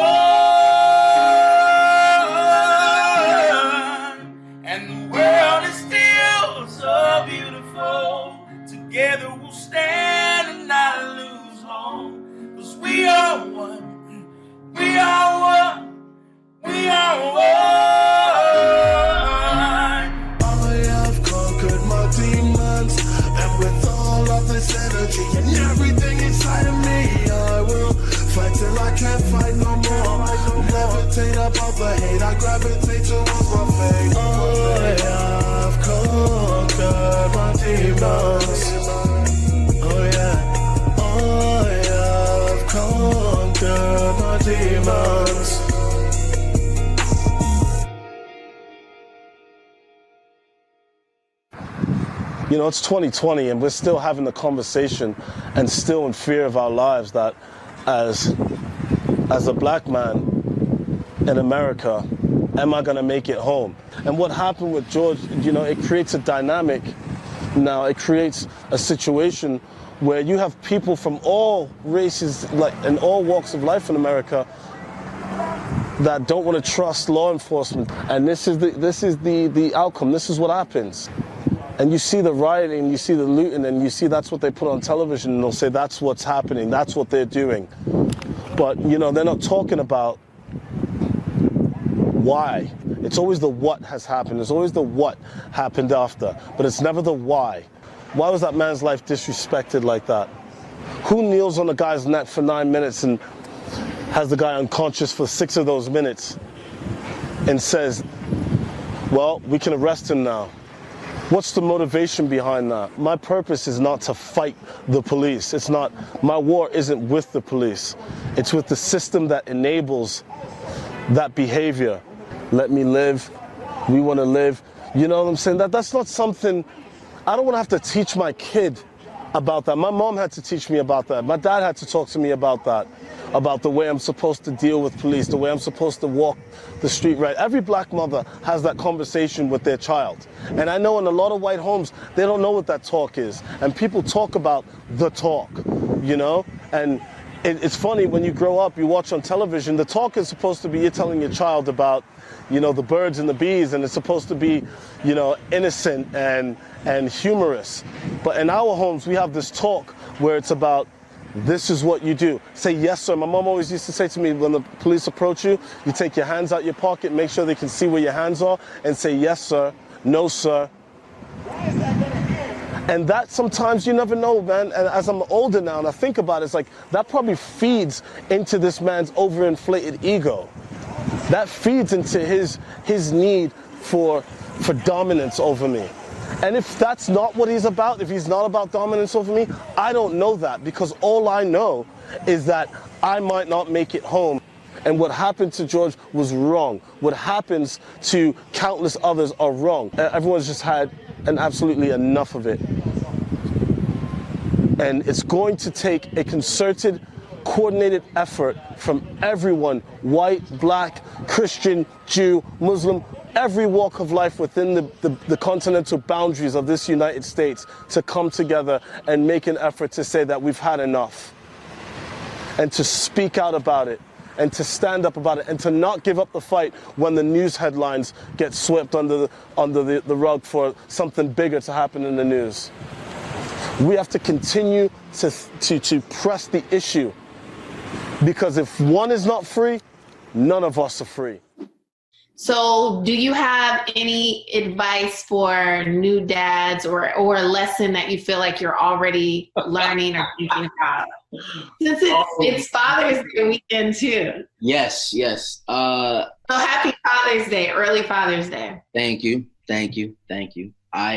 And the world is still so beautiful. Together we'll stand and not lose hope. 'Cause we are one. We are one. We are one. I have conquered my demons, and with all of this energy and everything inside of me, I will fight till I can't fight no more. Levitate above the hate, I gravitate towards my fate. I have conquered my demons. Oh yeah, I have conquered my demons. You know, it's 2020 and we're still having the conversation and still in fear of our lives that as a black man in America, am I gonna make it home? And what happened with George, you know, it creates a dynamic now. It creates a situation where you have people from all races, like in all walks of life in America, that don't want to trust law enforcement. And this is the outcome. This is what happens. And you see the rioting, you see the looting, and you see that's what they put on television, and they'll say that's what's happening, that's what they're doing. But, you know, they're not talking about why. It's always the what has happened. It's always the what happened after, but it's never the why. Why was that man's life disrespected like that? Who kneels on the guy's neck for 9 minutes and has the guy unconscious for 6 of those minutes and says, well, we can arrest him now? What's the motivation behind that? My purpose is not to fight the police. It's not, my war isn't with the police. It's with the system that enables that behavior. Let me live. We want to live. You know what I'm saying? That's not something, I don't want to have to teach my kid about that. My mom had to teach me about that. My dad had to talk to me about that, about the way I'm supposed to deal with police, the way I'm supposed to walk the street right. Every black mother has that conversation with their child. And I know in a lot of white homes, they don't know what that talk is. And people talk about the talk, you know? And it's funny when you grow up, you watch on television, the talk is supposed to be you're telling your child about, you know, the birds and the bees, and it's supposed to be, you know, innocent and humorous. But in our homes, we have this talk where it's about, this is what you do. Say yes, sir. My mom always used to say to me, when the police approach you, you take your hands out your pocket, make sure they can see where your hands are, and say yes, sir, no, sir. And that sometimes you never know, man. And as I'm older now and I think about it, it's like that probably feeds into this man's overinflated ego. That feeds into his need for dominance over me. And if that's not what he's about, if he's not about dominance over me, I don't know that, because all I know is that I might not make it home. And what happened to George was wrong. What happens to countless others are wrong. Everyone's just had an absolutely enough of it. And it's going to take a concerted, coordinated effort from everyone, white, black, Christian, Jew, Muslim, every walk of life within the continental boundaries of this United States, to come together and make an effort to say that we've had enough, and to speak out about it, and to stand up about it, and to not give up the fight when the news headlines get swept under the rug for something bigger to happen in the news. We have to continue to press the issue, because if one is not free, none of us are free. So do you have any advice for new dads, or a lesson that you feel like you're already learning or thinking about? Since it's Father's Day weekend too. Yes. So happy Father's Day, early Father's Day. Thank you. I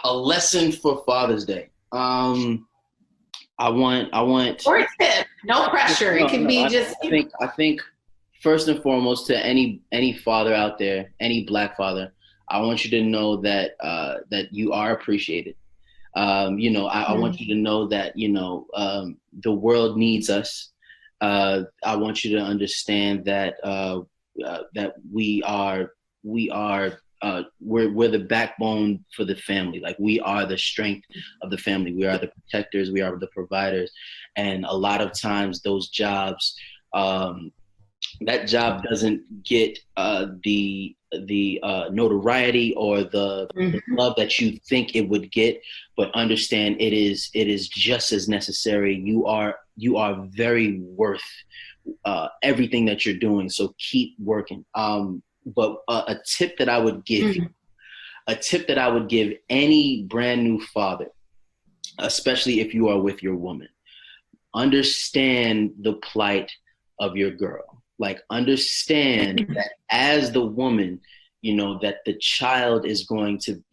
a lesson for Father's Day. I want or a tip. No pressure. It can be just. I think first and foremost, to any father out there, any Black father, I want you to know that that you are appreciated. I want you to know that the world needs us. I want you to understand that that we're the backbone for the family. Like, we are the strength of the family. We are the protectors. We are the providers. And a lot of times those jobs, that job doesn't get the notoriety or the love that you think it would get, but understand it is just as necessary. You are very worth everything that you're doing. So keep working. But a tip that I would give any brand new father, especially if you are with your woman, understand the plight of your girl. Like, understand that as the woman, that the child is going to,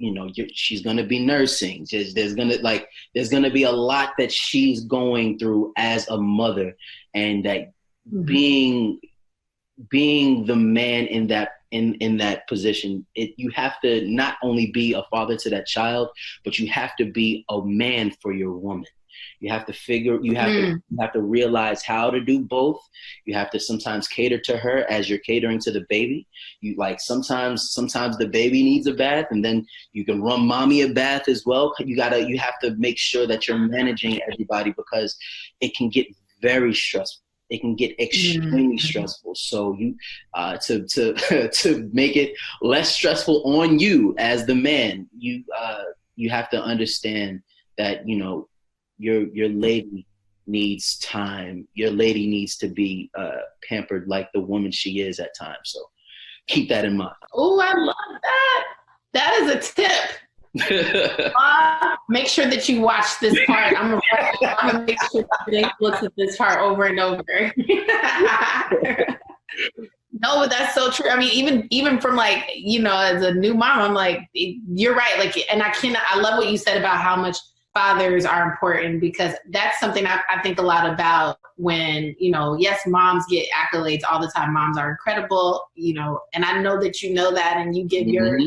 she's going to be nursing. There's going to be a lot that she's going through as a mother, and that being the man in that position, you have to not only be a father to that child, but you have to be a man for your woman. You have to realize how to do both. You have to sometimes cater to her as you're catering to the baby. Sometimes the baby needs a bath, and then you can run mommy a bath as well. You have to make sure that you're managing everybody, because it can get very stressful. It can get extremely stressful. So you, to make it less stressful on you as the man, you have to understand that, your lady needs time. Your lady needs to be pampered like the woman she is at times. So keep that in mind. Oh, I love that. That is a tip. Make sure that you watch this part. I'm gonna make sure that Jake looks at this part over and over. No, but that's so true. I mean, even from as a new mom, I'm like, you're right. And I love what you said about how much fathers are important, because that's something I think a lot about when, yes, moms get accolades all the time. Moms are incredible, and I know that you know that, and you give your,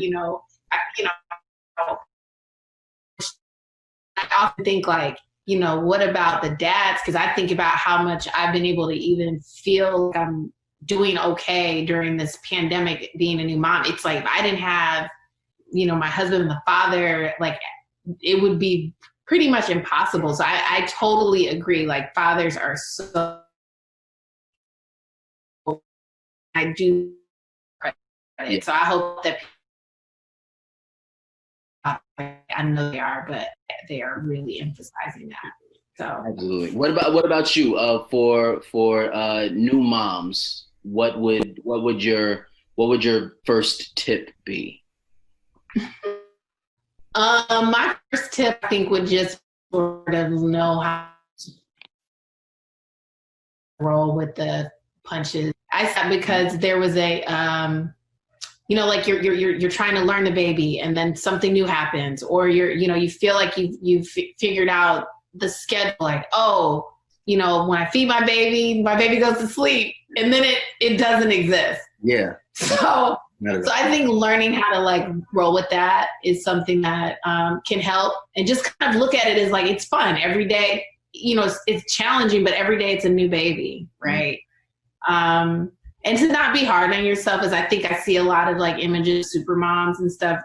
I often think what about the dads? Because I think about how much I've been able to even feel like I'm doing okay during this pandemic, being a new mom. It's like, if I didn't have, my husband and the father, it would be pretty much impossible. So I totally agree. Like, fathers are so, I do credit. So I hope that, I know they are, but they are really emphasizing that. So absolutely. What about you? For new moms, what would your first tip be? My first tip, I think, would just sort of know how to roll with the punches. I said, because there was a, like you're trying to learn the baby, and then something new happens, or you feel like you've figured out the schedule, like, oh, when I feed my baby goes to sleep, and then it doesn't exist. Yeah. So I think learning how to like roll with that is something that can help, and just kind of look at it as like, it's fun every day. It's challenging, but every day it's a new baby, right? And to not be hard on yourself, as I think I see a lot of like images, super moms and stuff.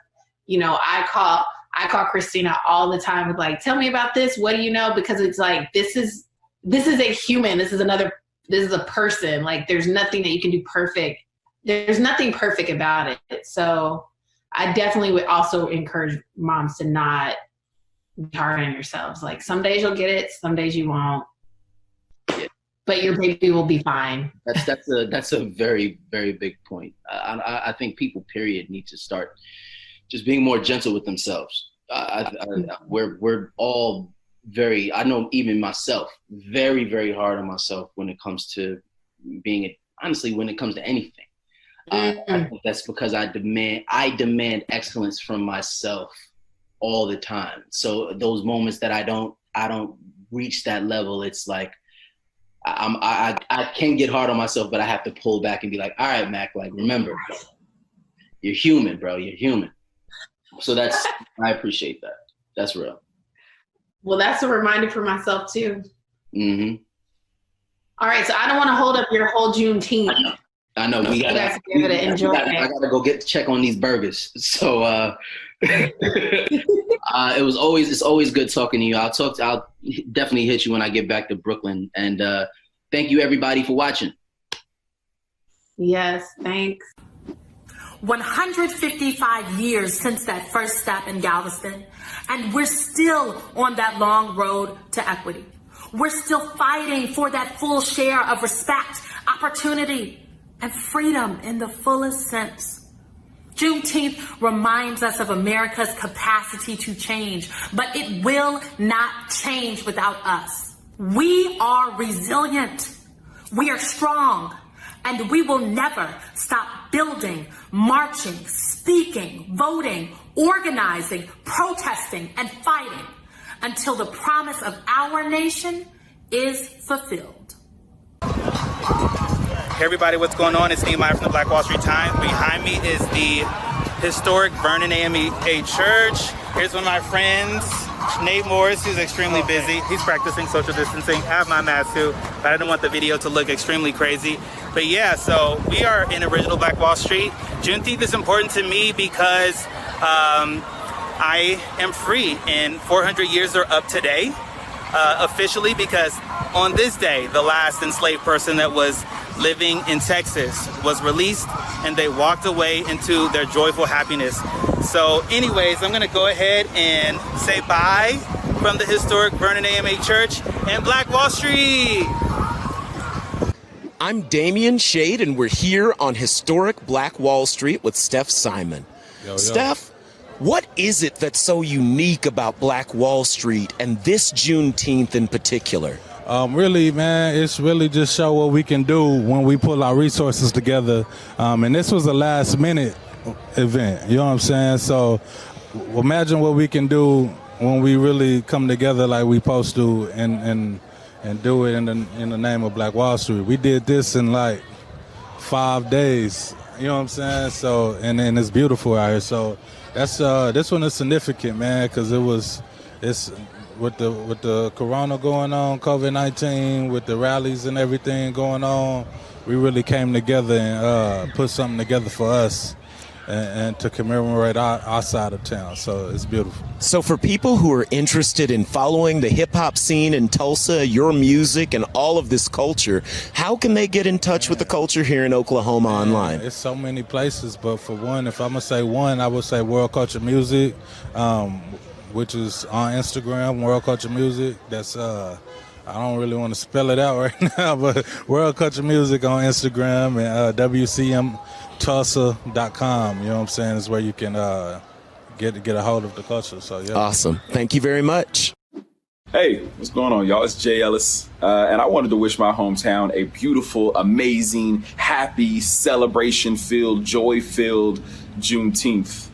I call Christina all the time with like, tell me about this. What do you know? Because it's like, this is a human. This is a person. Like, there's nothing that you can do perfect. There's nothing perfect about it. So I definitely would also encourage moms to not be hard on yourselves. Like, some days you'll get it, some days you won't. Yeah. But your baby will be fine. That's a very, very big point. I think people, period, need to start just being more gentle with themselves. We're all very, I know even myself, very, very hard on myself when it comes to honestly, when it comes to anything. I think that's because I demand excellence from myself all the time. So those moments that I don't reach that level, it's like I can get hard on myself, but I have to pull back and be like, all right, Mac, like, remember, bro, you're human, bro. You're human. So I appreciate that. That's real. Well, that's a reminder for myself too. Mm-hmm. All right, so I don't want to hold up your whole Juneteenth. I know we gotta enjoy it. I gotta go check on these burgers. So it's always good talking to you. I'll definitely hit you when I get back to Brooklyn. And thank you everybody for watching. Yes, thanks. 155 years since that first step in Galveston, and we're still on that long road to equity. We're still fighting for that full share of respect, opportunity, and freedom in the fullest sense. Juneteenth reminds us of America's capacity to change, but it will not change without us. We are resilient. We are strong, and we will never stop building, marching, speaking, voting, organizing, protesting, and fighting until the promise of our nation is fulfilled. Hey everybody, what's going on? It's Nehemiah from the Black Wall Street Times. Behind me is the historic Vernon AME Church. Here's one of my friends, Nate Morris, who's extremely busy. He's practicing social distancing. I have my mask too, but I didn't want the video to look extremely crazy. But yeah, so we are in original Black Wall Street. Juneteenth is important to me because I am free, and 400 years are up today, officially, because on this day, the last enslaved person that was living in Texas was released, and they walked away into their joyful happiness. So anyways, I'm gonna go ahead and say bye from the historic Vernon AME Church and Black Wall Street. I'm Damian Shade, and we're here on historic Black Wall Street with Steph Simon. Yo. Steph, what is it that's so unique about Black Wall Street and this Juneteenth in particular? Really, man, it's really just show what we can do when we pull our resources together. And this was a last minute event, you know what I'm saying? So imagine what we can do when we really come together like we supposed to and do it in the name of Black Wall Street. We did this in like 5 days, you know what I'm saying? So, and it's beautiful out here. So that's this one is significant, man, because it's with the corona going on, COVID-19, with the rallies and everything going on, we really came together and put something together for us. and to commemorate our side of town. So it's beautiful. So for people who are interested in following the hip-hop scene in Tulsa, your music, and all of this culture, how can they get in touch with the culture here in Oklahoma online? It's so many places, but for one, if I'm going to say one, I would say World Culture Music, which is on Instagram, World Culture Music. That's I don't really want to spell it out right now, but World Culture Music on Instagram, and WCMTulsa.com, you know what I'm saying, is where you can get a hold of the culture. So yeah. Awesome. Thank you very much. Hey, what's going on, y'all? It's Jay Ellis, and I wanted to wish my hometown a beautiful, amazing, happy, celebration-filled, joy-filled Juneteenth.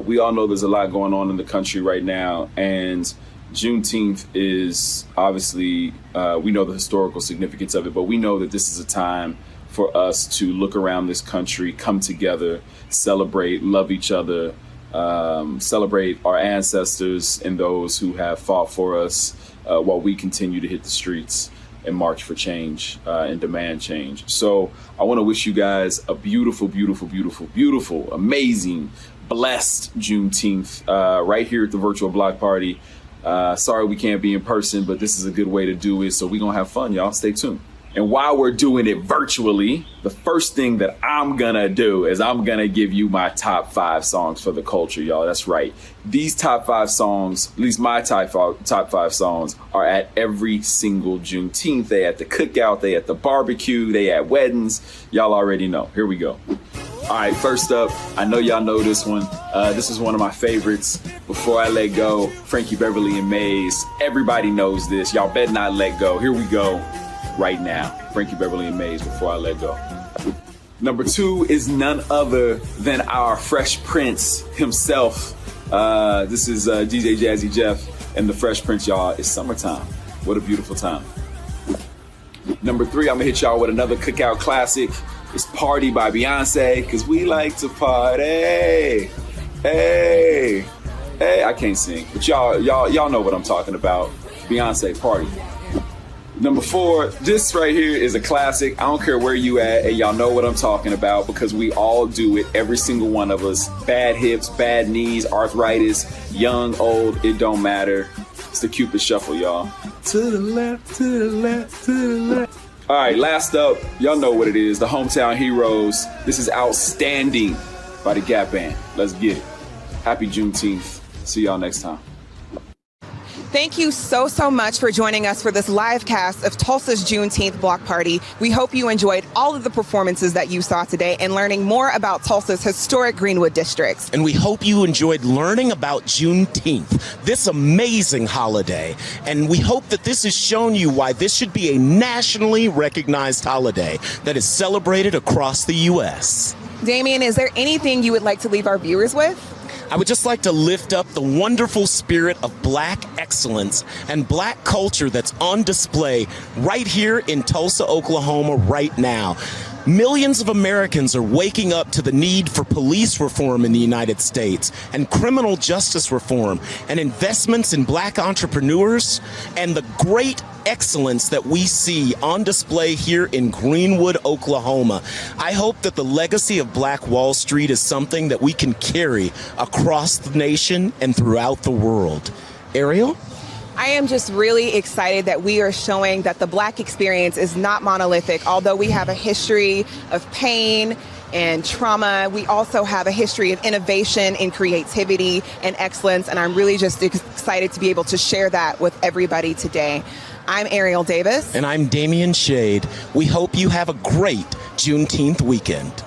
We all know there's a lot going on in the country right now, and Juneteenth is obviously, we know the historical significance of it, but we know that this is a time for us to look around this country, come together, celebrate, love each other, celebrate our ancestors and those who have fought for us while we continue to hit the streets and march for change and demand change. So I want to wish you guys a beautiful, beautiful, beautiful, beautiful, amazing, blessed Juneteenth right here at the Virtual Block Party. Sorry we can't be in person, but this is a good way to do it. So we're going to have fun, y'all. Stay tuned. And while we're doing it virtually, the first thing that I'm going to do is I'm going to give you my top 5 songs for the culture, y'all. That's right. These top 5 songs, at least my top 5 songs, are at every single Juneteenth. They at the cookout, they at the barbecue, they at weddings. Y'all already know. Here we go. All right, first up, I know y'all know this one. This is one of my favorites. Before I Let Go, Frankie Beverly and Maze. Everybody knows this. Y'all better not let go. Here we go. Right now, Frankie Beverly and Maze, Before I Let Go. Number 2 is none other than our Fresh Prince himself. This is DJ Jazzy Jeff and the Fresh Prince, y'all. It's summertime. What a beautiful time. Number 3, I'm gonna hit y'all with another cookout classic. It's Party by Beyonce, because we like to party. Hey, I can't sing, but y'all know what I'm talking about. Beyonce, Party. Number 4, this right here is a classic. I don't care where you at, and y'all know what I'm talking about because we all do it, every single one of us. Bad hips, bad knees, arthritis, young, old, it don't matter. It's the Cupid Shuffle, y'all. To the left, to the left, to the left. All right, last up, y'all know what it is, the Hometown Heroes. This is Outstanding by the Gap Band. Let's get it. Happy Juneteenth. See y'all next time. Thank you so much for joining us for this live cast of Tulsa's Juneteenth Block Party. We hope you enjoyed all of the performances that you saw today and learning more about Tulsa's historic Greenwood districts. And we hope you enjoyed learning about Juneteenth, this amazing holiday. And we hope that this has shown you why this should be a nationally recognized holiday that is celebrated across the U.S. Damien, is there anything you would like to leave our viewers with? I would just like to lift up the wonderful spirit of Black excellence and Black culture that's on display right here in Tulsa, Oklahoma right now. Millions of Americans are waking up to the need for police reform in the United States and criminal justice reform and investments in Black entrepreneurs and the great excellence that we see on display here in Greenwood, Oklahoma. I hope that the legacy of Black Wall Street is something that we can carry across the nation and throughout the world. Ariel? I am just really excited that we are showing that the Black experience is not monolithic. Although we have a history of pain and trauma, we also have a history of innovation and creativity and excellence. And I'm really just excited to be able to share that with everybody today. I'm Ariel Davis. And I'm Damian Shade. We hope you have a great Juneteenth weekend.